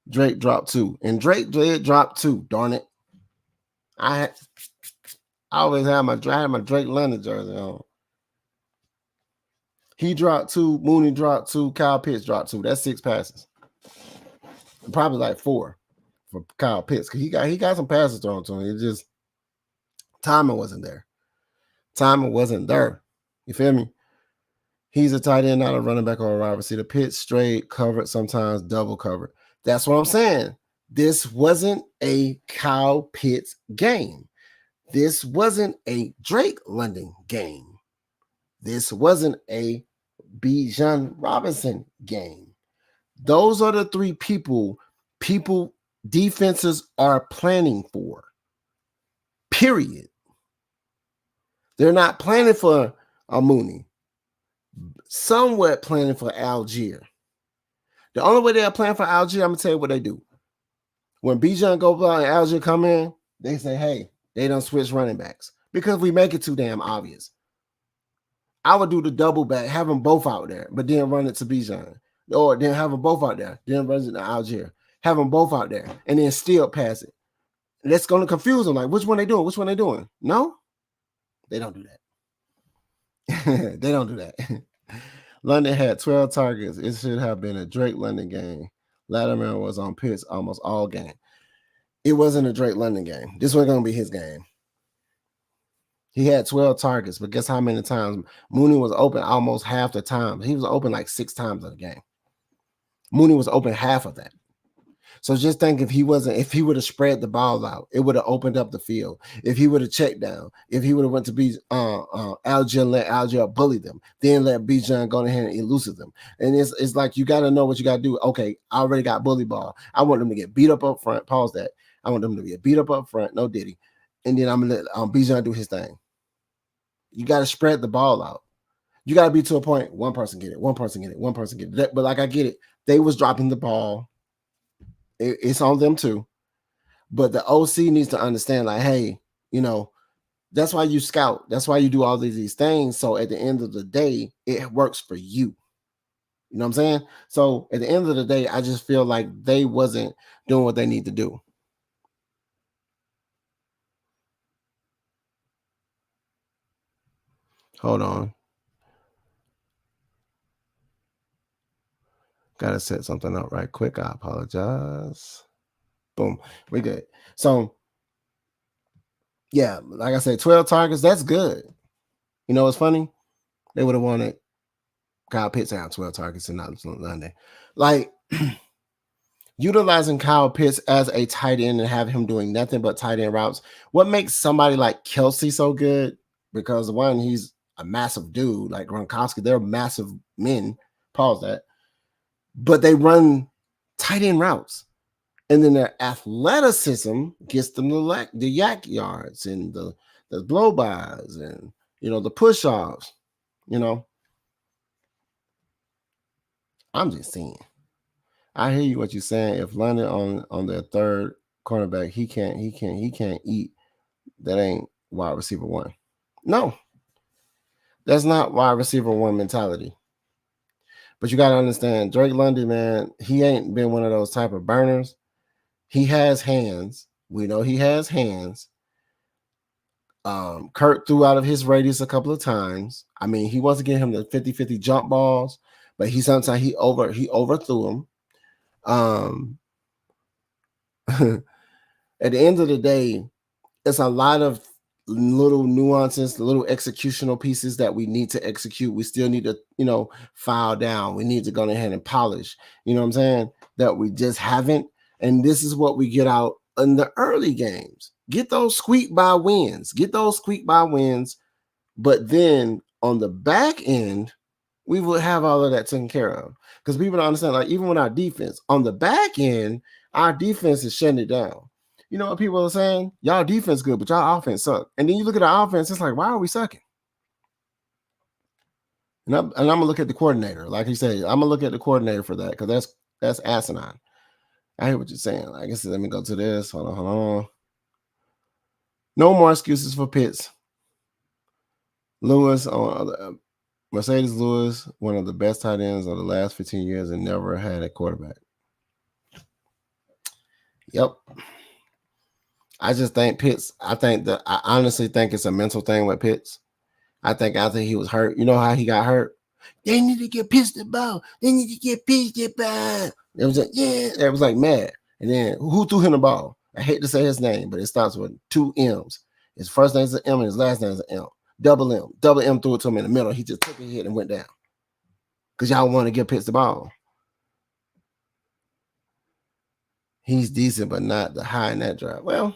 Drake dropped 2. And Drake did drop 2, darn it. I always had my Drake London jersey on. He dropped 2, Mooney dropped 2, Kyle Pitts dropped 2. That's 6 passes. Probably like 4 for Kyle Pitts. He got some passes thrown to him. It just timing wasn't there. Timing wasn't there. You feel me? He's a tight end, not a running back or a wide receiver. Pitts straight, covered, sometimes double covered. That's what I'm saying. This wasn't a Kyle Pitts game. This wasn't a Drake London game. This wasn't a Bijan Robinson game. Those are the three people defenses are planning for. Period. They're not planning for a Mooney. Somewhat planning for Allgeier. The only way they're planning for Allgeier, I'm gonna tell you what they do. When Bijan go by and Allgeier come in, they say, hey, they don't switch running backs because we make it too damn obvious. I would do the double back, have them both out there, but then run it to Bijan. Or then have them both out there, then run it to Allgeier. Have them both out there, and then still pass it. That's going to confuse them. Like, which one they doing? Which one they doing? No, they don't do that. They don't do that. London had 12 targets. It should have been a Drake London game. Latimer was on Pitts almost all game. It wasn't a Drake London game. This was going to be his game. He had 12 targets, but guess how many times Mooney was open? Almost half the time. He was open like 6 times in the game. Mooney was open half of that. So just think if he would have spread the ball out, it would have opened up the field. If he would have checked down, if he would have went to Allgeier and let Allgeier bully them, then let Bijan go ahead and elusive them. And it's like you got to know what you got to do. Okay, I already got bully ball. I want them to get beat up front. Pause that. I want them to get beat up front. No Diddy. And then I'm going to let Bijan do his thing. You got to spread the ball out. You got to be to a point, one person get it, one person get it, one person get it. But like I get it, they was dropping the ball. It's on them too. But the OC needs to understand, like, hey, that's why you scout. That's why you do all these things. So at the end of the day, it works for you. You know what I'm saying? So at the end of the day, I just feel like they wasn't doing what they need to do. Hold on. Got to set something up right quick. I apologize. Boom. We good. So, yeah, like I said, 12 targets, that's good. You know what's funny? They would have wanted Kyle Pitts to have 12 targets and not London. Like, utilizing Kyle Pitts as a tight end and have him doing nothing but tight end routes. What makes somebody like Kelsey so good? Because one, he's a massive dude like Gronkowski. They're massive men. Pause that. But they run tight end routes. And then their athleticism gets them the yak yards and the blow-bys and, the push-offs. I'm just saying. I hear you what you're saying. If London on their third cornerback, he can't eat. That ain't wide receiver one. No. That's not wide receiver one mentality. But you got to understand, Drake London, man, he ain't been one of those type of burners. He has hands. We know he has hands. Kurt threw out of his radius a couple of times. I mean, he wants to get him the 50-50 jump balls, but he overthrew him. At the end of the day, it's a lot of little nuances, little executional pieces that we need to execute. We still need to, file down. We need to go ahead and polish. You know what I'm saying? That we just haven't. And this is what we get out in the early games. Get those squeak by wins. But then on the back end, we will have all of that taken care of. Because people don't understand, like, even with our defense, on the back end, our defense is shutting it down. You know what people are saying? Y'all defense good, but y'all offense suck. And then you look at our offense, it's like, why are we sucking? And I'm going to look at the coordinator. Like he said, I'm going to look at the coordinator for that because that's asinine. I hear what you're saying. Like I said, let me go to this. Hold on. No more excuses for Pitts. Mercedes Lewis, one of the best tight ends of the last 15 years and never had a quarterback. Yep. I just think Pitts, I honestly think it's a mental thing with Pitts. I think after he was hurt, you know how he got hurt? They need to get Pitts the ball. They need to get Pitts the ball. It was like, yeah, it was like mad. And then who threw him the ball? I hate to say his name, but it starts with 2 M's. His first name is an M and his last name is an M. Double M threw it to him in the middle. He just took a hit and went down. Because y'all want to give Pitts the ball. He's decent, but not the high in that drive. Well,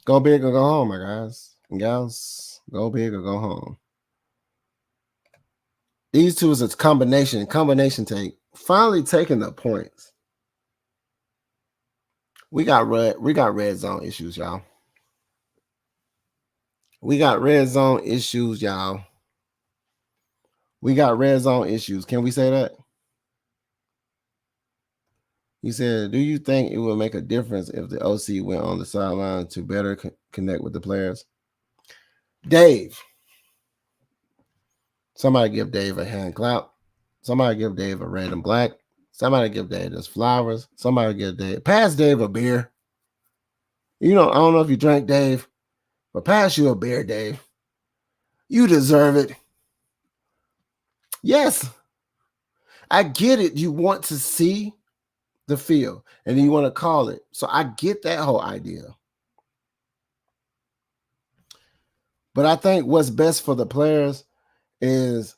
go big or go home, my guys and gals. Go big or go home. These two is a combination take. Finally taking the points. We got red zone issues, y'all. We got red zone issues, y'all. We got red zone issues. Can we say that? He said, do you think it would make a difference if the OC went on the sideline to better connect with the players? Dave. Somebody give Dave a hand clap. Somebody give Dave a red and black. Somebody give Dave his flowers. Somebody give Dave. Pass Dave a beer. I don't know if you drank, Dave, but pass you a beer, Dave. You deserve it. Yes. I get it. You want to see the field, and then you want to call it. So I get that whole idea. But I think what's best for the players is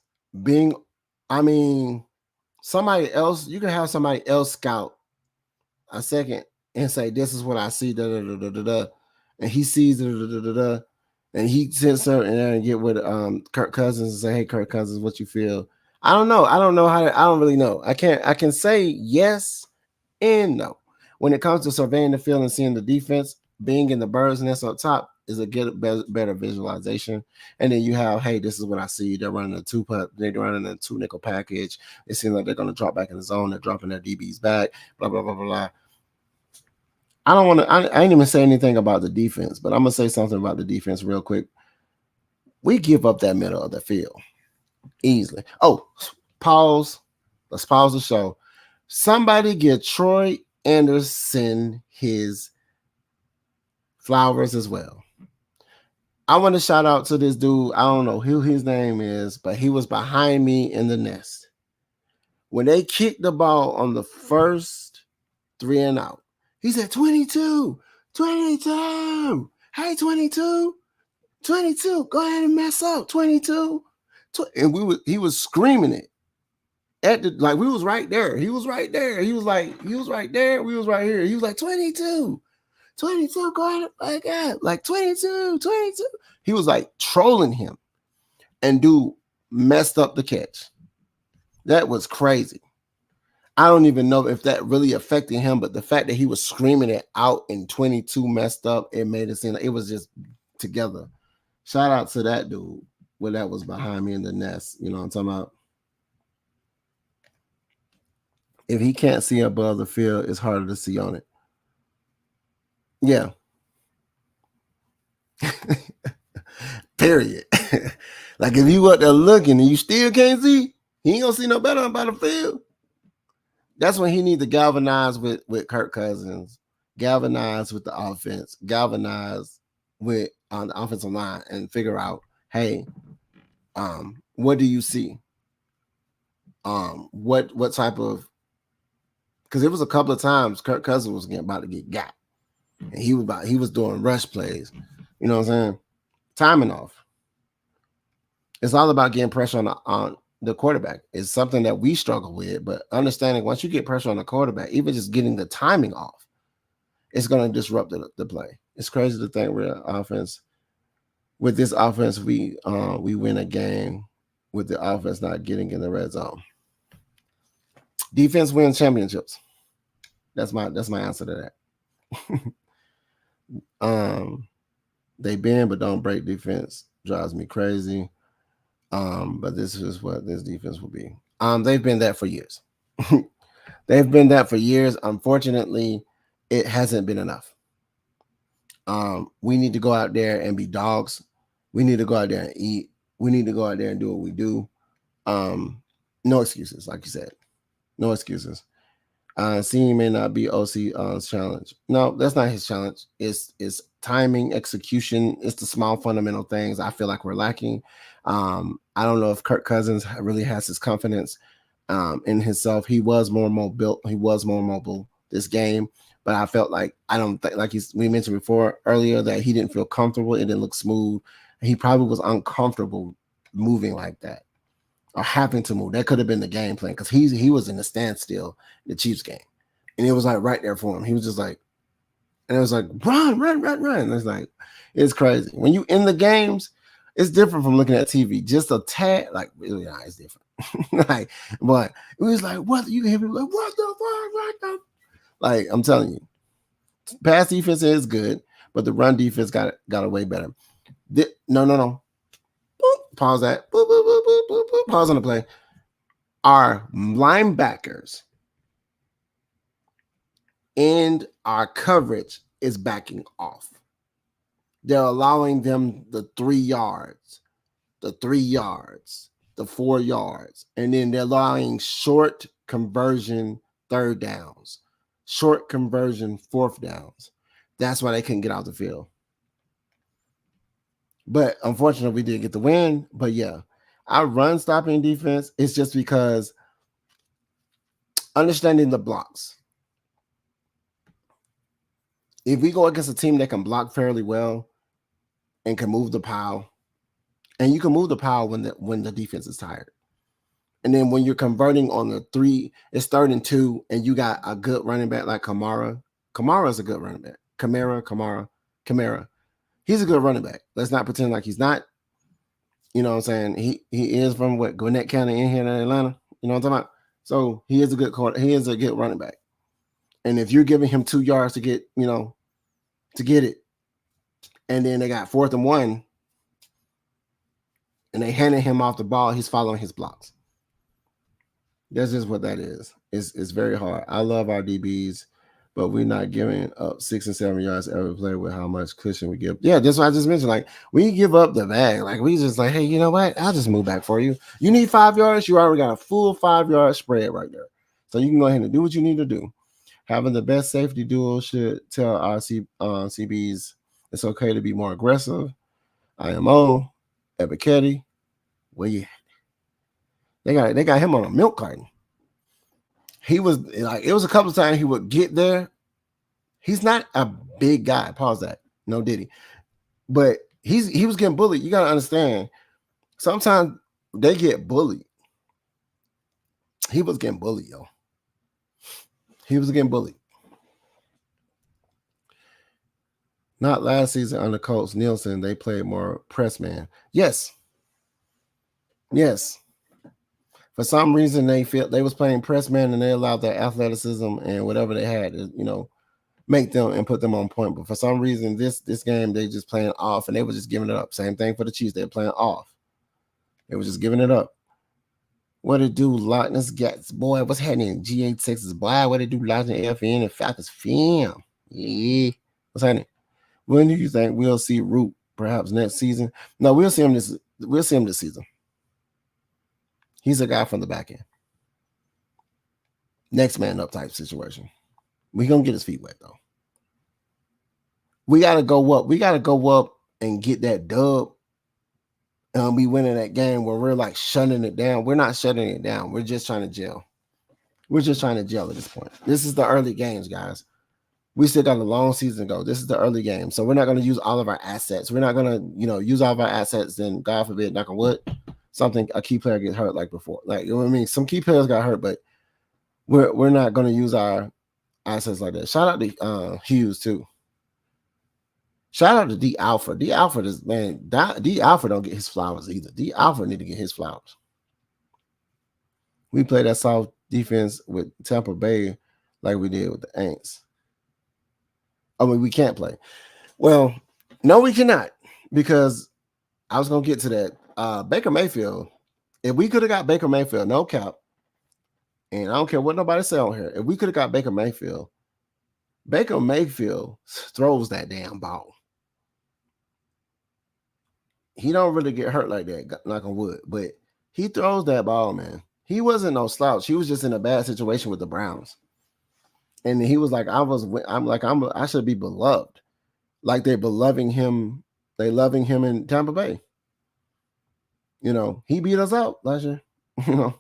somebody else, you can have somebody else scout a second and say, this is what I see, and he sees and he sits there and get with Kirk Cousins and say, hey, Kirk Cousins, what you feel? I don't know. I don't really know. I can say yes and no. When it comes to surveying the field and seeing the defense, being in the bird's nest up top is a better visualization. And then you have, hey, this is what I see. They're running they're running a 2-nickel package. It seems like they're going to drop back in the zone. They're dropping their DBs back, blah, blah, blah, blah, blah. I ain't even say anything about the defense, but I'm going to say something about the defense real quick. We give up that middle of the field easily. Oh, pause. Let's pause the show. Somebody get Troy Anderson his flowers as well. I want to shout out to this dude. I don't know who his name is, but he was behind me in the nest. When they kicked the ball on the first 3 and out, he said, 22. Hey, 22. Go ahead and mess up, 22. And he was screaming it. We was right there. He was right there. He was right there. We was right here. He was like, 22, go ahead, like 22. He was like trolling him, and dude messed up the catch. That was crazy. I don't even know if that really affected him, but the fact that he was screaming it out and 22 messed up, it made it seem like it was just together. Shout out to that dude where that was behind me in the nest. You know what I'm talking about? If he can't see above the field, it's harder to see on it. Yeah. Period. Like if you up there looking and you still can't see, he ain't gonna see no better about the field. That's when he needs to galvanize with Kirk Cousins, galvanize with the offense, galvanize with on the offensive line, and figure out, hey, what do you see? What type of? Because it was a couple of times Kirk Cousins was about to get got, and he was doing rush plays. You know what I'm saying? Timing off. It's all about getting pressure on the quarterback. It's something that we struggle with, but understanding once you get pressure on the quarterback, even just getting the timing off, it's going to disrupt the play. It's crazy to think with this offense, we win a game with the offense not getting in the red zone. Defense wins championships. That's my answer to that. They bend but don't break defense drives me crazy. But this is what this defense will be. They've been that for years. They've been that for years. Unfortunately, it hasn't been enough. We need to go out there and be dogs. We need to go out there and eat. We need to go out there and do what we do. No excuses, like you said. No excuses. Seeing may not be OC's challenge. No, that's not his challenge. It's timing, execution. It's the small fundamental things I feel like we're lacking. I don't know if Kirk Cousins really has his confidence in himself. He was more mobile. He was more mobile this game, but I felt like I don't think we mentioned before earlier that he didn't feel comfortable. It didn't look smooth. He probably was uncomfortable moving like that or having to move. That could have been the game plan because he was in a standstill in the Chiefs game. And it was like right there for him. He was just like, and it was like, run. It's like, it's crazy. When you in the games, it's different from looking at TV. Just a tad, like, really, nah, it's different. Like, but it was like, what? You can hear people like, what the fuck? What the? Like, I'm telling you, pass defense is good, but the run defense got a way better. No. Boop, pause that. Boop, boop, boop, boop, boop, boop. Pause on the play. Our linebackers and our coverage is backing off. They're allowing them the 3 yards, the 4 yards, and then they're allowing short conversion third downs, short conversion fourth downs. That's why they couldn't get out the field. But unfortunately, we did get the win. But yeah, our run stopping defense is just because understanding the blocks. If we go against a team that can block fairly well and can move the pile, and you can move the pile when the defense is tired. And then when you're converting on the 3, it's 3rd and 2, and you got a good running back like Kamara. Kamara is a good running back. Kamara. He's a good running back. Let's not pretend like he's not. You know what I'm saying? He is from Gwinnett County in here in Atlanta. You know what I'm talking about? So he is a good running back. And if you're giving him 2 yards to get it, and then they got 4th and 1, and they handed him off the ball, he's following his blocks. That's just what that is. It's very hard. I love our DBs, but we're not giving up 6 and 7 yards every play with how much cushion we give. Yeah, that's what I just mentioned. Like, we give up the bag. Like, we just like, hey, you know what? I'll just move back for you. You need 5 yards? You already got a full 5-yard spread right there. So you can go ahead and do what you need to do. Having the best safety duo should tell our CBs it's okay to be more aggressive. IMO, Ebiketti, where you at? They got him on a milk carton. He was like, it was a couple of times he would get there. He's not a big guy. Pause that. No Diddy. But he was getting bullied. You gotta understand. Sometimes they get bullied. He was getting bullied, yo. He was getting bullied. Not last season under Coach Nielsen, they played more press man. Yes. For some reason, they felt they was playing press man, and they allowed their athleticism and whatever they had to, make them and put them on point. But for some reason, this game, they just playing off, and they were just giving it up. Same thing for the Chiefs. They were playing off. They were just giving it up. What it do, Lochness Gats? Boy, what's happening? G8 Texas, boy, what it do, Lochness FN and Falcons fam? Yeah. What's happening? When do you think we'll see Root perhaps next season? No, we'll see him this season. He's a guy from the back end. Next man up type situation. We're going to get his feet wet, though. We got to go up. We got to go up and get that dub. And be winning that game where we're like shutting it down. We're not shutting it down. We're just trying to gel. We're just trying to gel at this point. This is the early games, guys. We still got a long season to go. This is the early game. So we're not going to use all of our assets. We're not going to, use all of our assets. Then, God forbid, knock on wood, a key player gets hurt like before. Like, you know what I mean? Some key players got hurt, but we're not going to use our assets like that. Shout out to Hughes, too. Shout out to D Alpha. D Alpha is, man, D Alpha don't get his flowers either. D Alpha need to get his flowers. We played that soft defense with Tampa Bay like we did with the Aints. I mean, we can't play. Well, no, we cannot, because I was going to get to that. Baker Mayfield, if we could have got Baker Mayfield, no cap, and I don't care what nobody say on here, if we could have got Baker Mayfield throws that damn ball. He don't really get hurt like that, knock on wood, but he throws that ball, man. He wasn't no slouch. He was just in a bad situation with the Browns. And he was like, I should be beloved. Like they're beloving him. They loving him in Tampa Bay. He beat us out last year. The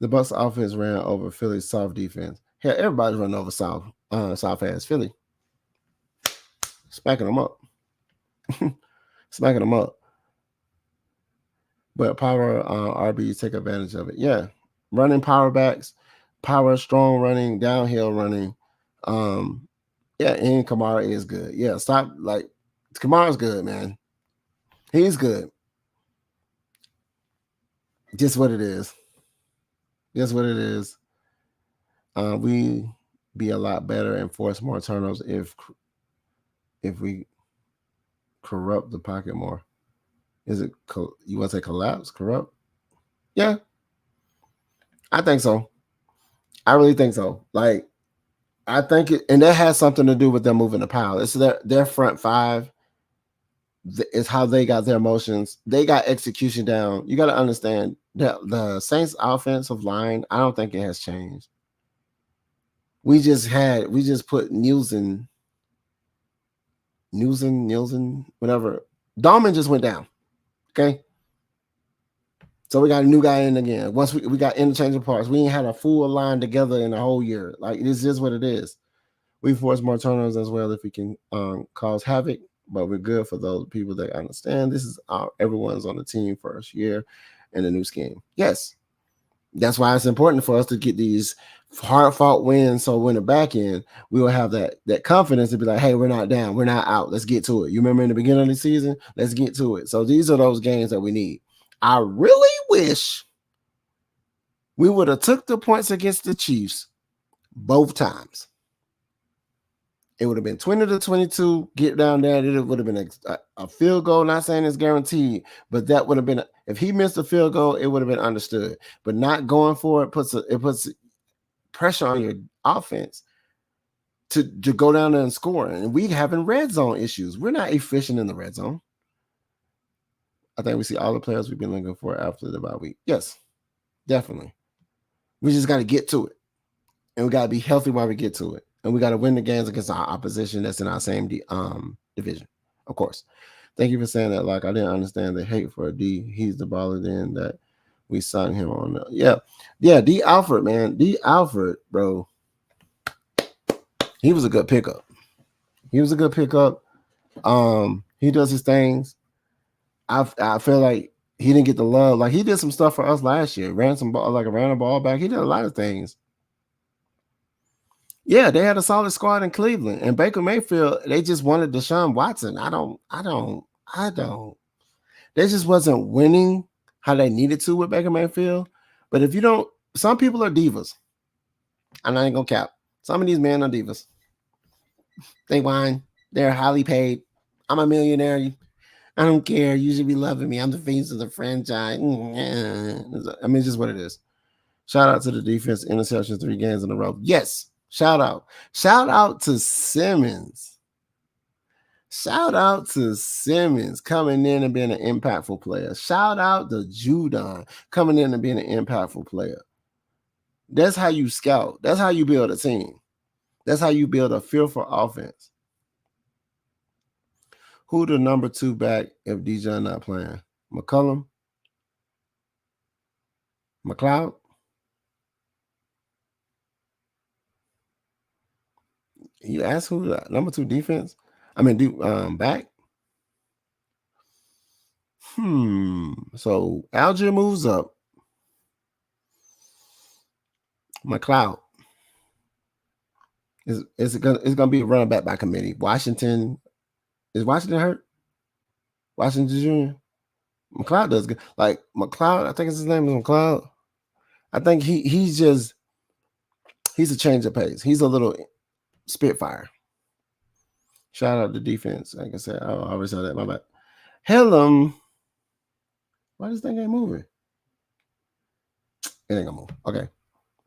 Bucs offense ran over Philly's soft defense. Hell, everybody's running over soft ass Philly. Smacking them up. smacking them up. But power RBs take advantage of it. Yeah, running power backs, power strong running, downhill running. Yeah, and Kamara is good. Yeah, stop. Like, Kamara's good, man. He's good. Just what it is. Just what it is. We be a lot better and force more turnovers if we corrupt the pocket more. Is it you want to say collapse, corrupt? Yeah, I think so. I really think so. Like, I think it, and that has something to do with them moving the pile. It's their front five. Is how they got their emotions. They got execution down. You got to understand that the Saints offensive line, I don't think it has changed. We just put Nielsen, whatever. Dahlman just went down. Okay. So we got a new guy in again. Once we got interchangeable parts. We ain't had a full line together in a whole year. Like, it's just what it is. We force more turnovers as well if we can cause havoc, but we're good for those people that understand this is everyone's on the team first year in the new scheme. Yes. That's why it's important for us to get these hard-fought wins. So when the back end, we will have that confidence to be like, hey, we're not down. We're not out. Let's get to it. You remember in the beginning of the season? Let's get to it. So these are those games that we need. I really wish we would have took the points against the Chiefs both times. It would have been 20-22. Get down there. It would have been a field goal. Not saying it's guaranteed, but that would have been if he missed a field goal, it would have been understood. But not going for it puts pressure on your offense to go down there and score. And we having red zone issues. We're not efficient in the red zone. I think we see all the players we've been looking for after the bye week. Yes, definitely. We just got to get to it, and we got to be healthy while we get to it. And we got to win the games against our opposition that's in our same division, of course. Thank you for saying that. Like, I didn't understand the hate for D. He's the baller then that we signed him on. Yeah. D. Alford, man. D. Alford, bro. He was a good pickup. He does his things. I feel like he didn't get the love. Like, he did some stuff for us last year. Ran a ball back. He did a lot of things. Yeah, they had a solid squad in Cleveland, and Baker Mayfield, they just wanted Deshaun Watson. I don't. They just wasn't winning how they needed to with Baker Mayfield. But if you don't, some people are divas. I'm not even gonna cap. Some of these men are divas. They whine. They're highly paid. I'm a millionaire. I don't care. You should be loving me. I'm the face of the franchise. I mean, it's just what it is. Shout out to the defense. Interceptions 3 games in a row. Yes. Shout out. Shout out to Simmons. Shout out to Simmons coming in and being an impactful player. Shout out to Judon coming in and being an impactful player. That's how you scout. That's how you build a team. That's how you build a fearful offense. Who the number 2 back if DJ not playing? McCullum? McLeod? You ask who the number 2 defense? I mean, back? So Allgeier moves up. McLeod. It's gonna be a running back by committee. Washington. Is Washington hurt? Washington Jr. McLeod does good. Like McLeod, I think his name is McLeod. I think he's a change of pace. He's a little spitfire. Shout out to defense. Like I said, I always said that. My bad. Hell, why this thing ain't moving? It ain't gonna move. Okay.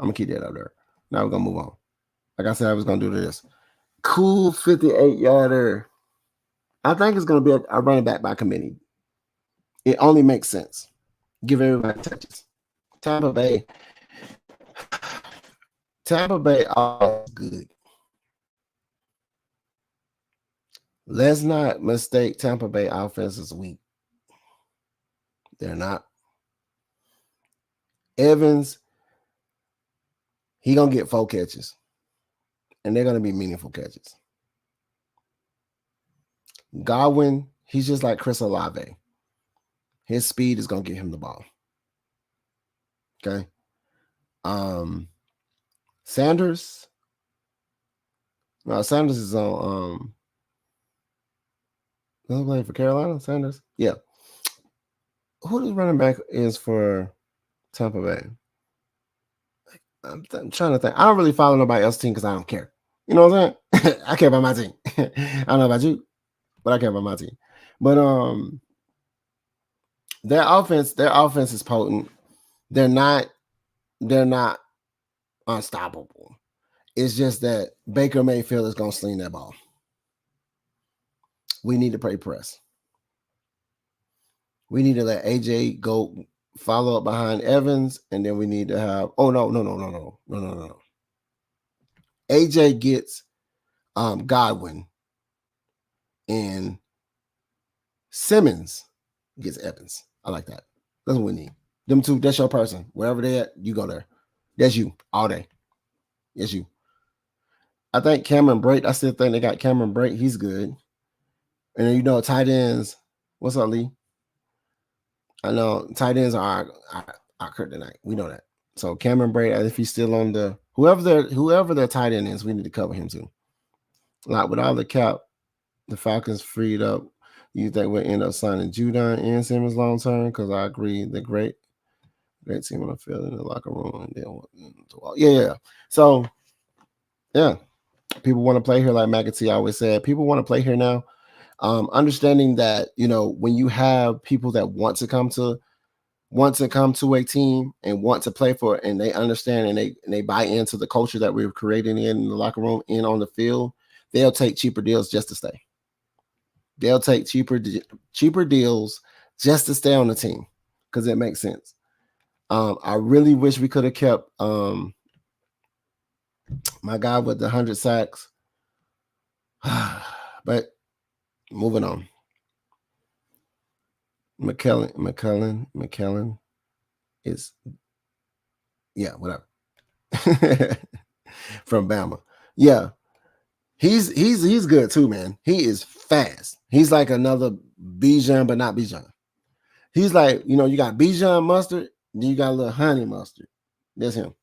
I'm gonna keep that up there. Now we're gonna move on. Like I said, I was gonna do this. Cool 58-yarder. I think it's gonna be a running back by committee. It only makes sense. Give everybody touches. Tampa Bay all good. Let's not mistake Tampa Bay offense as weak. They're not. Evans, he gonna get 4 catches, and they're gonna be meaningful catches. Godwin, He's just like Chris Olave. His speed is going to get him the ball. Okay. Sanders. No, Sanders is on doesn't play for Carolina. Sanders. Yeah. Who the running back is for Tampa Bay? I'm trying to think. I don't really follow nobody else's team because I don't care. You know what I'm saying? I care about my team. I don't know about you, but I care about my team. But their offense is potent. They're not unstoppable. It's just that Baker Mayfield is gonna sling that ball. We need to play press. We need to let AJ go follow up behind Evans, and then we need to have no. AJ gets Godwin, and Simmons gets Evans. I like that. That's what we need. Them two, that's your person. Wherever they're at, you go there. That's you all day. That's you. I think Cameron Brate, I still think they got Cameron Brate. He's good. And then, you know, tight ends. What's up, Lee? I know tight ends are our kryptonite. We know that. So Cameron Brate, if he's still on the whoever their tight end is, we need to cover him too. Like with all the cap, the Falcons freed up. You think we'll end up signing Judon and Simmons long term? Because I agree, they're great team on the field in the locker room. And yeah. So yeah, people want to play here, like McAtee always said. People want to play here now. Understanding that, you know, when you have people that want to come to a team and want to play for it, and they understand and they buy into the culture that we're creating in the locker room and on the field, they'll take cheaper deals just to stay. They'll take cheaper deals just to stay on the team because it makes sense. I really wish we could have kept my guy with the 100 sacks, but moving on. McKellen is, yeah, whatever. From Bama. Yeah. He's good too, man. He is fast. He's like another Bijan, but not Bijan. He's like, you know, you got Bijan mustard, then you got a little honey mustard. That's him.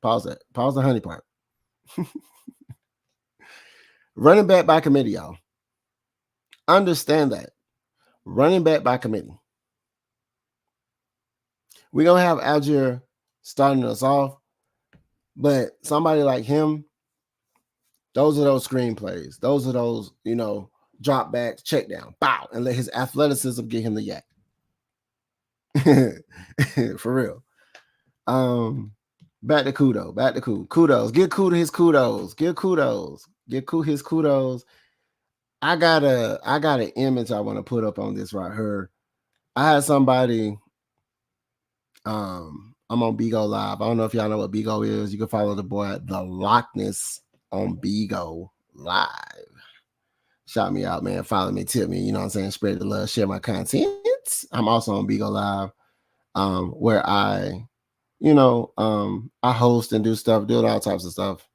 Pause that. Pause the honey part. Running back by committee, y'all. Understand that. Running back by committee. We're going to have Allgeier starting us off, but somebody like him, those are those screenplays. Those are those, you know, drop backs, check down, bow, and let his athleticism get him the yak. For real. Back to kudos. Kudos. Give Kudo his kudos. Give his kudos. I got an image I want to put up on this right here. I had somebody. I'm on Bigo Live. I don't know if y'all know what Bigo is. You can follow the boy at the Lochness on Bigo Live. Shout me out, man. Follow me, tip me. You know what I'm saying? Spread the love, share my content. I'm also on Bigo Live, where I, you know, I host and do stuff, do all types of stuff.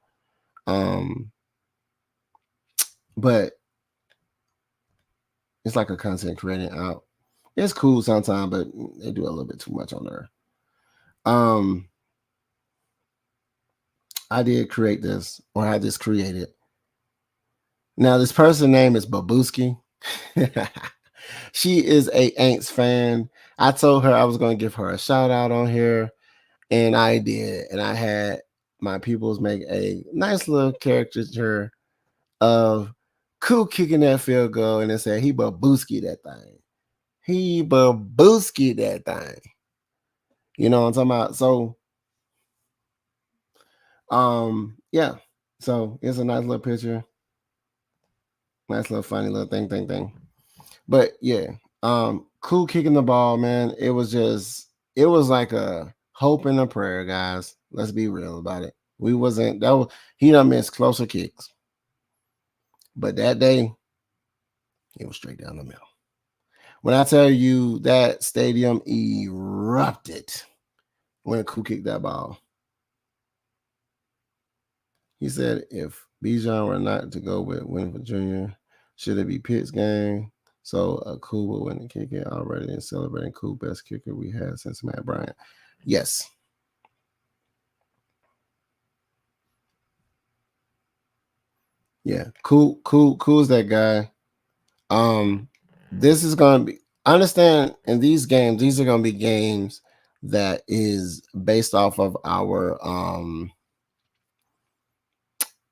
But it's like a content creating out. It's cool sometimes, but they do a little bit too much on there. I did create this, or had this created. Now, this person's name is Babuski. She is a Aints fan. I told her I was going to give her a shout out on here, and I did. And I had my peoples make a nice little caricature of Cool kicking that field goal, and it said he Babuski that thing. He Babuski that thing. You know what I'm talking about? So, yeah. So it's a nice little picture. Nice little funny little thing. But yeah, cool kicking the ball, man. It was like a hope and a prayer, guys. Let's be real about it. He done missed closer kicks. But that day, it was straight down the middle. When I tell you that stadium erupted when Cool kicked that ball. He said if Bijan were not to go with Winford Jr., should it be Pitt's game? So Cool will win the kicker already and celebrating Cool best kicker we had since Matt Bryant. Yes. Yeah. Cool's that guy. This is gonna be, I understand in these games, these are gonna be games that is based off of our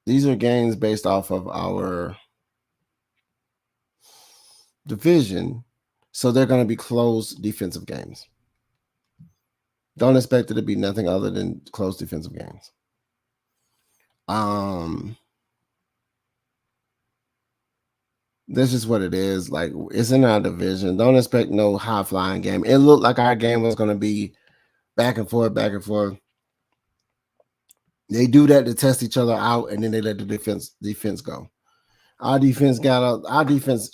these are games based off of our division. So they're gonna be close defensive games. Don't expect it to be nothing other than close defensive games. This is what it is. Like, it's in our division. Don't expect no high flying game. It looked like our game was going to be back and forth, back and forth. They do that to test each other out, and then they let the defense go. Our defense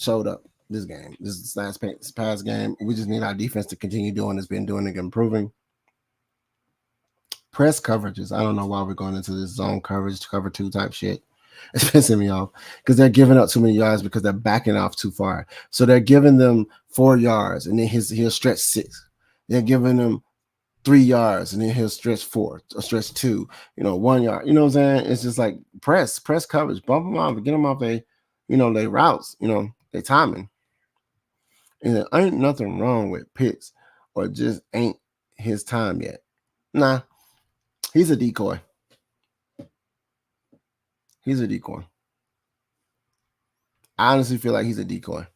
showed up this game. This last past game. We just need our defense to continue doing it's been doing and improving. Press coverages. I don't know why we're going into this zone coverage, cover 2 type shit. It's pissing me off because they're giving up too many yards because they're backing off too far. So they're giving them 4 yards and then he'll stretch 6. They're giving them 3 yards and then he'll stretch 4 or stretch 2, 1 yard. You know what I'm saying? It's just like press coverage, bump them off, get them off they routes, they timing. And there ain't nothing wrong with Pitts or just ain't his time yet. Nah, he's a decoy. He's a decoy. I honestly feel like he's a decoy.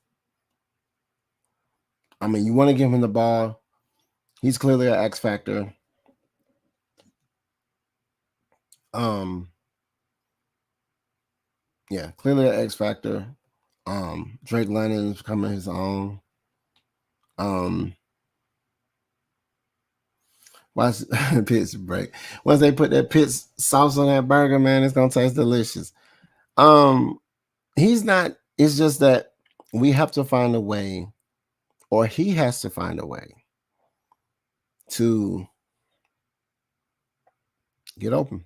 I mean, you want to give him the ball. He's clearly an X factor. Yeah, clearly an X factor. Drake London's coming his own. Watch Pitts break. Once they put that Pitts sauce on that burger, man, it's gonna taste delicious. He's not. It's just that we have to find a way, or he has to find a way to get open.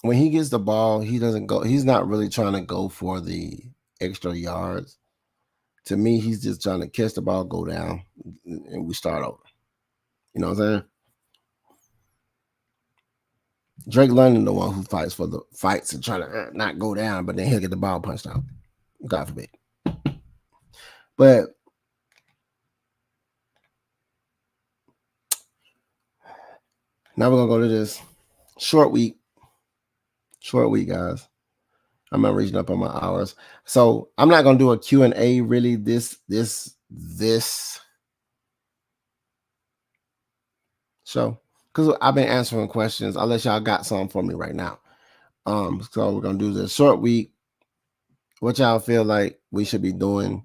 When he gets the ball, he doesn't go. He's not really trying to go for the extra yards. To me, he's just trying to catch the ball, go down, and we start over. You know what I'm saying? Drake London, the one who fights for the fights and try to not go down, but then he'll get the ball punched out. God forbid. But now we're gonna go to this short week. Short week, guys. I'm not reaching up on my hours, so I'm not gonna do a Q&A really this show because I've been answering questions. Unless y'all got something for me right now. So we're gonna do this short week. What y'all feel like we should be doing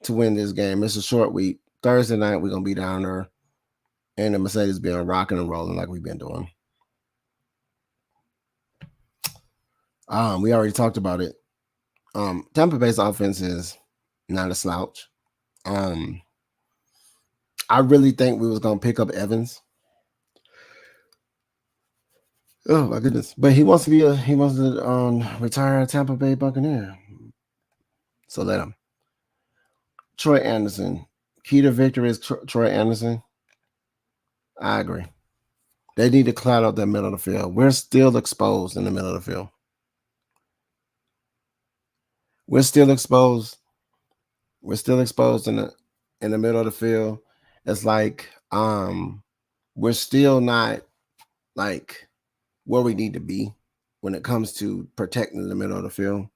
to win this game? It's a short week. Thursday night we're gonna be down there, and the Mercedes being rocking and rolling like we've been doing. We already talked about it. Tampa Bay's offense is not a slouch. I really think we was gonna pick up Evans. Oh my goodness! But he wants to retire a Tampa Bay Buccaneer. So let him. Troy Anderson. Key to victory is Troy Anderson. I agree. They need to cloud out that middle of the field. We're still exposed in the middle of the field. We're still exposed in the middle of the field. It's like we're still not like where we need to be when it comes to protecting the middle of the field.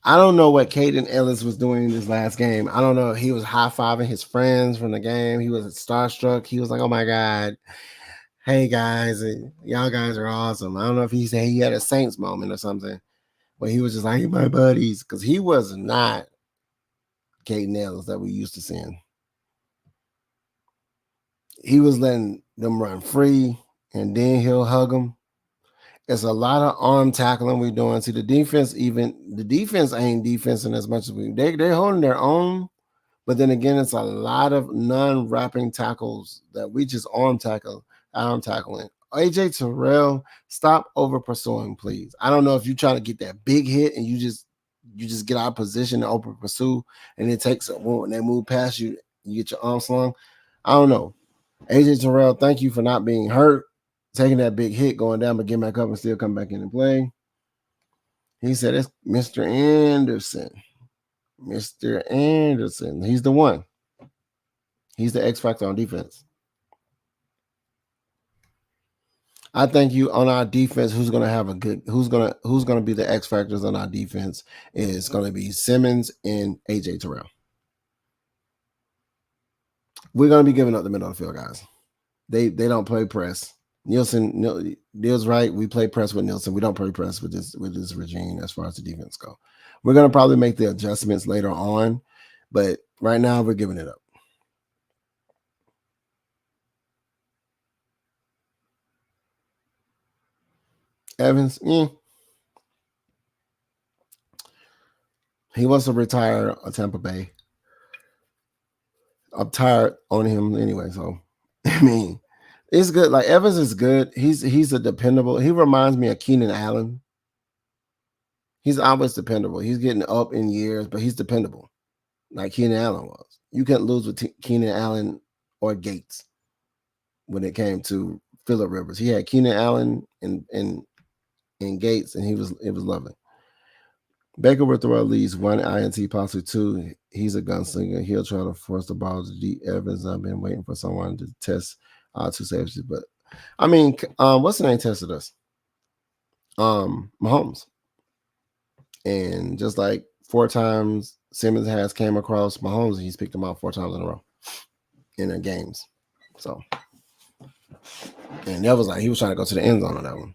I don't know what Caden Ellis was doing in this last game. I don't know. He was high-fiving his friends from the game. He was starstruck. He was like, oh my God. Hey guys, y'all guys are awesome. I don't know if he said he had a Saints moment or something, but he was just like, my buddies, because he was not Caden Ellis that we used to seeing. He was letting them run free, and then he'll hug them. It's a lot of arm tackling we're doing. See, the defense ain't defensing as much as they're holding their own, but then again, it's a lot of non-wrapping tackles that we just arm tackling. AJ Terrell, stop over pursuing, please. I don't know if you try to get that big hit and you just you just get out of position to open pursue, and it takes when they move past you, you get your arm slung. I don't know. AJ Terrell, thank you for not being hurt, taking that big hit, going down, but getting back up and still come back in and play. He said it's Mr. Anderson. Mr. Anderson. He's the one. He's the X factor on defense. I think you on our defense, who's gonna be the X factors on our defense is gonna be Simmons and AJ Terrell. We're gonna be giving up the middle of the field, guys. They don't play press. Neil's right. We play press with Nielsen. We don't play press with this regime as far as the defense go. We're gonna probably make the adjustments later on, but right now we're giving it up. Evans, he wants to retire at Tampa Bay. I'm tired on him anyway, so I mean, it's good. Like Evans is good. He's a dependable. He reminds me of Keenan Allen. He's always dependable. He's getting up in years, but he's dependable, like Keenan Allen was. You can't lose with Keenan Allen or Gates when it came to Phillip Rivers. He had Keenan Allen and Gates, and it was lovely. Baker will throw at least one INT, possibly two. He's a gunslinger. He'll try to force the ball to D. Evans. I've been waiting for someone to test two safeties, but I mean, what's the name tested us? Mahomes, and just like 4 times Simmons has came across Mahomes, he's picked him out 4 times in a row in their games. So, and that was like he was trying to go to the end zone on that one.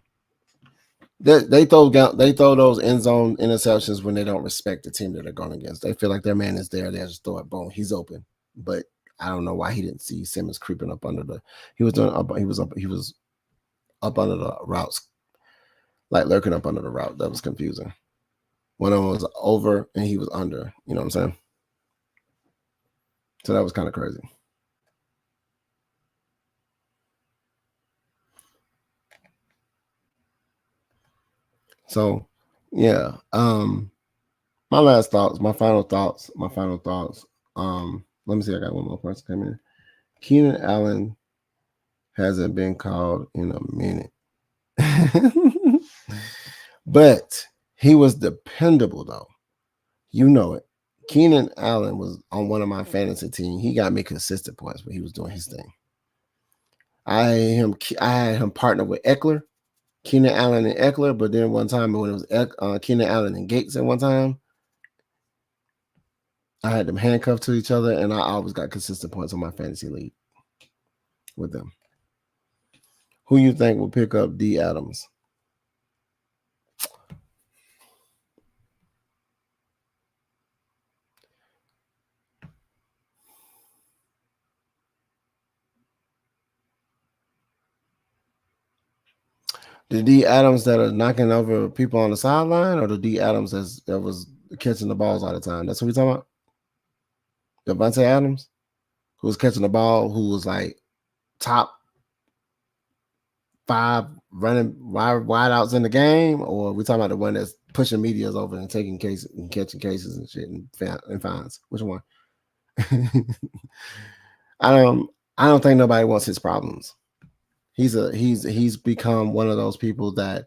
They throw those end zone interceptions when they don't respect the team that they're going against. They feel like their man is there. They just throw it, boom, he's open. But I don't know why he didn't see Simmons creeping up under the. He was up under the routes, like lurking up under the route. That was confusing. One of them was over and he was under. You know what I'm saying? So that was kind of crazy. So, yeah. My last thoughts, my final thoughts. Let me see. I got one more person coming in. Keenan Allen hasn't been called in a minute, but he was dependable though. You know it. Keenan Allen was on one of my fantasy teams. He got me consistent points when he was doing his thing. I had him partnered with Eckler. Keenan Allen and Eckler, but then one time when it was Keenan Allen and Gates at one time, I had them handcuffed to each other, and I always got consistent points on my fantasy league with them. Who you think will pick up D. Adams? The D. Adams that are knocking over people on the sideline, or the D. Adams that was catching the balls all the time? That's what we're talking about? Devontae Adams, who was catching the ball, who was like top 5 running wide outs in the game, or we talking about the one that's pushing medias over and taking cases and catching cases and shit and fines? Which one? I don't think nobody wants his problems. He's become one of those people that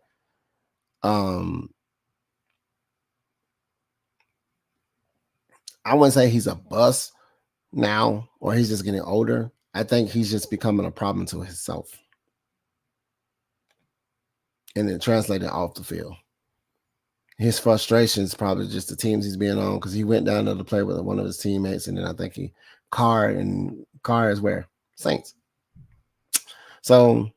I wouldn't say he's a bust now, or he's just getting older. I think he's just becoming a problem to himself. And then translated off the field. His frustration is probably just the teams he's being on, because he went down there to play with one of his teammates, and then I think Carr is where? Saints. So,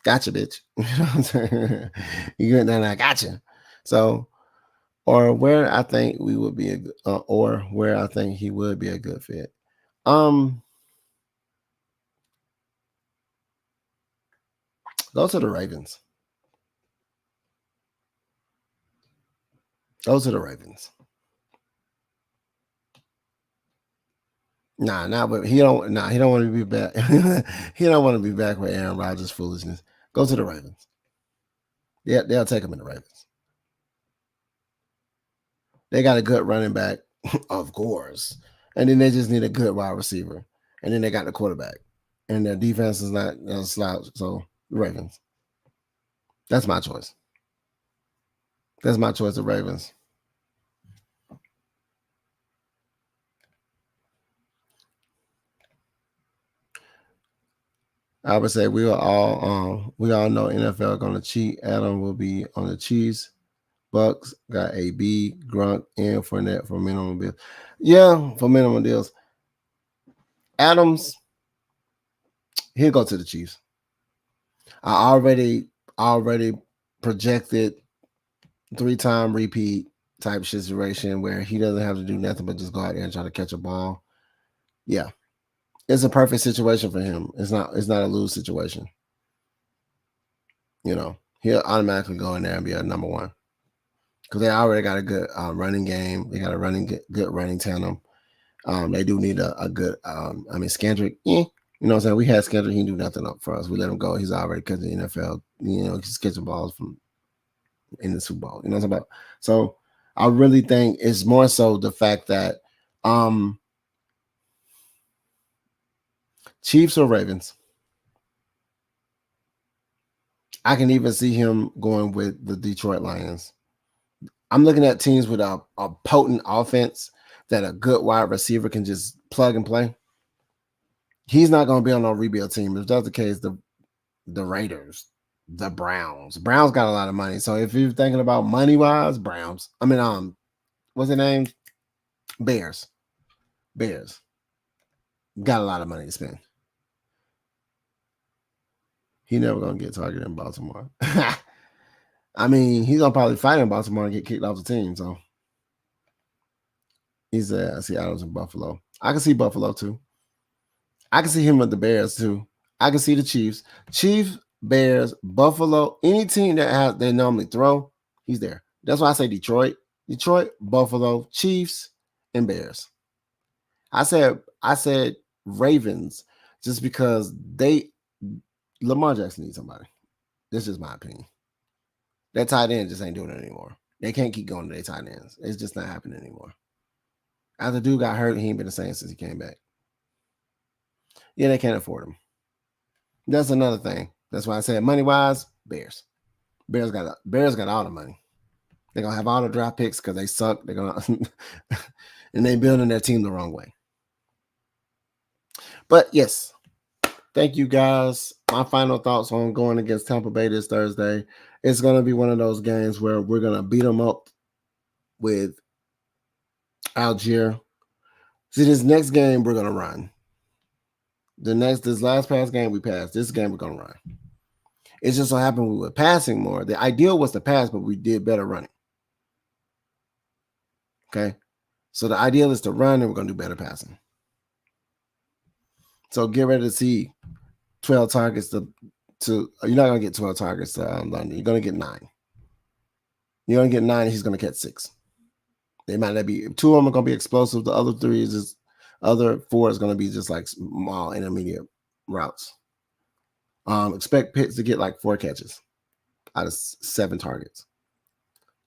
gotcha, bitch. You know what I'm saying? You went down there, gotcha. So, or where I think we would be or where I think he would be a good fit. Go to the Ravens. Those are the Ravens. He don't want to be back. He don't want to be back with Aaron Rodgers foolishness. Go to the Ravens. Yeah, they'll take him in the Ravens. They got a good running back, of course. And then they just need a good wide receiver. And then they got the quarterback. And their defense is not a slouch. So, Ravens. That's my choice. That's my choice, the Ravens. I would say we all know NFL gonna cheat. Adam will be on the Chiefs. Bucks got AB, Grunt, and Fournette for minimum deals. Yeah, for minimum deals. Adams, he'll go to the Chiefs. I already projected 3-time repeat type situation where he doesn't have to do nothing but just go out there and try to catch a ball. Yeah. It's a perfect situation for him. It's not a lose situation. He'll automatically go in there and be a number one. Because they already got a good running game. They got a good running tandem. They do need a good Skandrick, you know what I'm saying? We had Skandrick, he do nothing up for us. We let him go. He's already catching the NFL, he's catching balls from in the Super Bowl. You know what I'm about? So I really think it's more so the fact that Chiefs or Ravens. I can even see him going with the Detroit Lions. I'm looking at teams with a potent offense that a good wide receiver can just plug and play. He's not going to be on a rebuild team. If that's the case, the Raiders, the Browns. Browns got a lot of money. So if you're thinking about money-wise, Browns. What's the name? Bears. Got a lot of money to spend. He never going to get targeted in Baltimore. He's going to probably fight in Baltimore and get kicked off the team. So he's I see Adams in Buffalo. I can see Buffalo too. I can see him with the Bears too. I can see the Chiefs. Chiefs, Bears, Buffalo, any team that they normally throw, he's there. That's why I say Detroit, Buffalo, Chiefs, and Bears. I said Ravens just because Lamar Jackson needs somebody. That's just my opinion. That tight end just ain't doing it anymore. They can't keep going to their tight ends. It's just not happening anymore. After dude got hurt, he ain't been the same since he came back. Yeah, they can't afford him. That's another thing. That's why I said money-wise, Bears. Bears got all the money. They're gonna have all the draft picks because they suck. They're gonna and they building their team the wrong way. But yes, thank you guys. My final thoughts on going against Tampa Bay this Thursday. It's gonna be one of those games where we're gonna beat them up with Allgeier. See, this next game we're gonna run. This last past game we passed. This game we're gonna run. It just so happened we were passing more. The ideal was to pass, but we did better running. Okay, so the ideal is to run, and we're gonna do better passing. So get ready to see 12 targets to. You're not gonna get 12 targets to London. You're gonna get 9. You're gonna get 9, and he's gonna catch 6. They might not be 2 of them are gonna be explosive. The other 3 is just. Other 4 is going to be just like small intermediate routes. Expect Pitts to get like 4 catches out of 7 targets.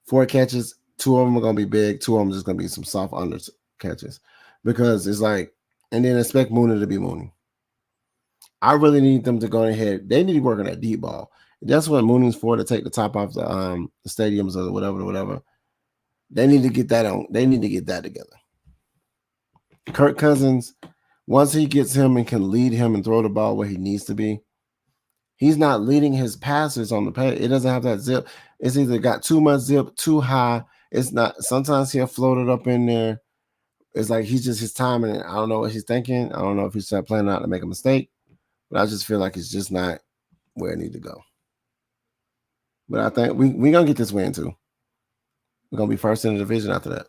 4 catches, 2 of them are going to be big. 2 of them are just going to be some soft under catches because it's like, and then expect Mooney to be Mooney. I really need them to go ahead. They need to work on that deep ball. That's what Mooney's for, to take the top off the stadiums or whatever. They need to get that on. They need to get that together. Kirk Cousins, once he gets him and can lead him and throw the ball where he needs to be, he's not leading his passes on the pass. It doesn't have that zip. It's either got too much zip, too high. It's not. Sometimes he'll float it up in there. It's like he's just his timing. I don't know what he's thinking. I don't know if he's planning not to make a mistake, but I just feel like it's just not where it needs to go. But I think we're going to get this win too. We're going to be first in the division after that.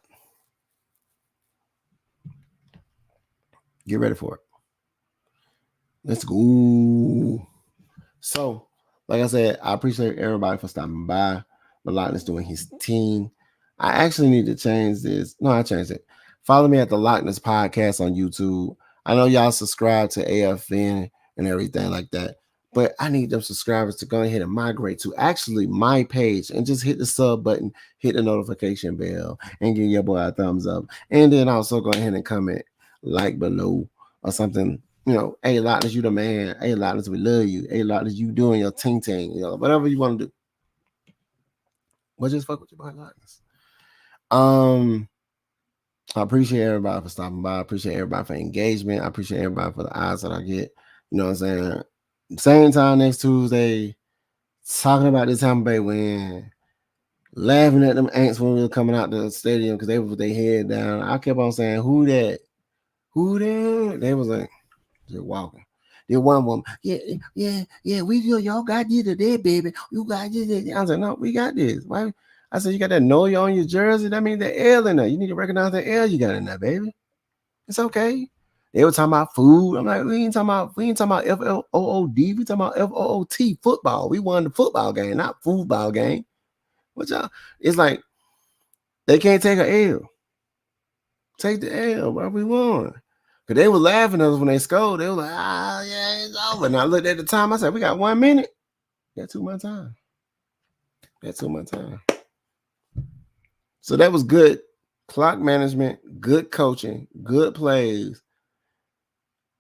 Get ready for it. Let's go. So, like I said, I appreciate everybody for stopping by. The Lochness doing his team. I actually need to change this. No, I changed it. Follow me at the Lochness Podcast on YouTube. I know y'all subscribe to AFN and everything like that, But I need them subscribers to go ahead and migrate to actually my page and just hit the sub button, hit the notification bell, and give your boy a thumbs up. And then also go ahead and comment like below or something. Hey, Lochness, you the man. Hey, Lochness, we love you. Hey, Lochness, you doing your ting, whatever you want to do. But just fuck with your boy Lochness. I appreciate everybody for stopping by. I appreciate everybody for engagement. I appreciate everybody for the eyes that I get. You know what I'm saying? Same time next Tuesday, talking about this Tampa Bay win, laughing at them ants when we were coming out the stadium because they was with their head down. I kept on saying, who that? Who that? They was like, just walking. Then one woman, yeah, we do. Y'all got this today, baby. You got this. I was like, no, we got this. Why? I said, you got that no on your jersey? That means the L in there. You need to recognize the L you got in there, baby. It's okay. They were talking about food. I'm like, we ain't talking about FLOOD. We talking about FOOT, football. We won the football game, not football game. What y'all? It's like they can't take an L. Take the L, bro. We won. Cause they were laughing at us when they scored. They were like, yeah, it's over. And I looked at the time. I said, we got 1 minute. Got 2 more time. So that was good clock management, good coaching, good plays.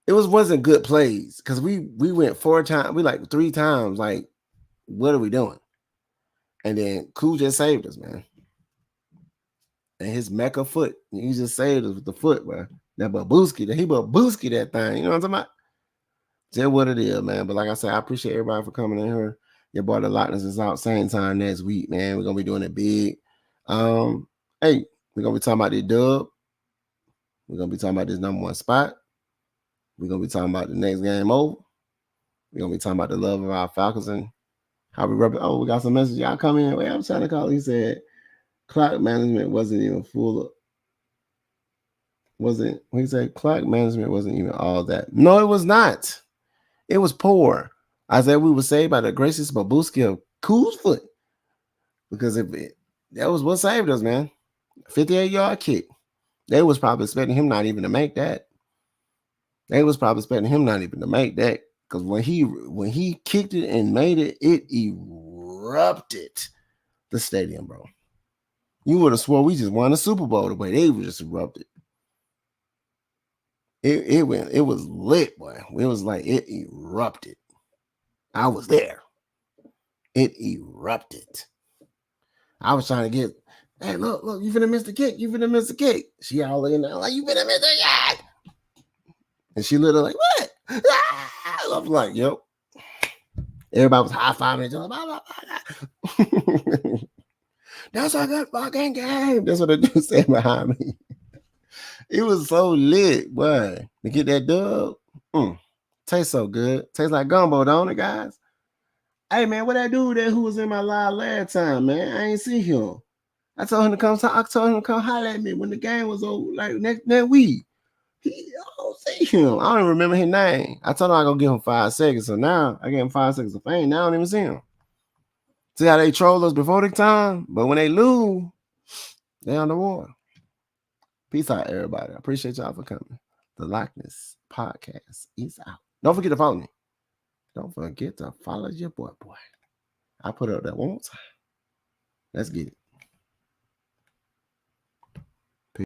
It wasn't good plays because we went 4 times. We like 3 times. Like, what are we doing? And then Koo just saved us, man. And his mecha foot, he just saved us with the foot, bro. That babooski, he babooski that thing. You know what I'm talking about? Just what it is, man. But like I said, I appreciate everybody for coming in here. Your boy the Lochness is out same time next week, man. We're gonna be doing it big. Hey, we're gonna be talking about the dub. We're gonna be talking about this #1 spot. We're gonna be talking about the next game over. We're gonna be talking about the love of our Falcons and how we rub it. Oh, we got some messages. Y'all come in. Wait, I'm trying to call. He said clock management wasn't even full of. He said clock management wasn't even all that. No, it was not. It was poor. I said we were saved by the gracious babooski of Koo's foot. Because that was what saved us, man. 58-yard kick. They was probably expecting him not even to make that. Because when he kicked it and made it, it erupted the stadium, bro. You would have swore we just won a Super Bowl the way they were just erupted. It was lit, boy. It was like it erupted. I was there. It erupted. I was trying to get, hey, look, you finna miss the kick. She all in there like, you finna miss the kick. And she literally like, what? I was like, yep. Everybody was high-fiving each other. That's a good fucking game. That's what the dude said behind me. It was so lit, boy. To get that dub, tastes so good. Tastes like gumbo, don't it, guys? Hey, man, what that dude there who was in my live last time, man? I ain't see him. I told him to come holler at me when the game was over, like next week. I don't see him. I don't even remember his name. I told him I gonna give him 5 seconds. So now I gave him 5 seconds of fame. Now I don't even see him. See how they troll us before the time, but when they lose, they on the water. Peace out, everybody. I appreciate y'all for coming. The Lochness Podcast is out. Don't forget to follow me. Don't forget to follow your boy. I put it up there one more time. Let's get it.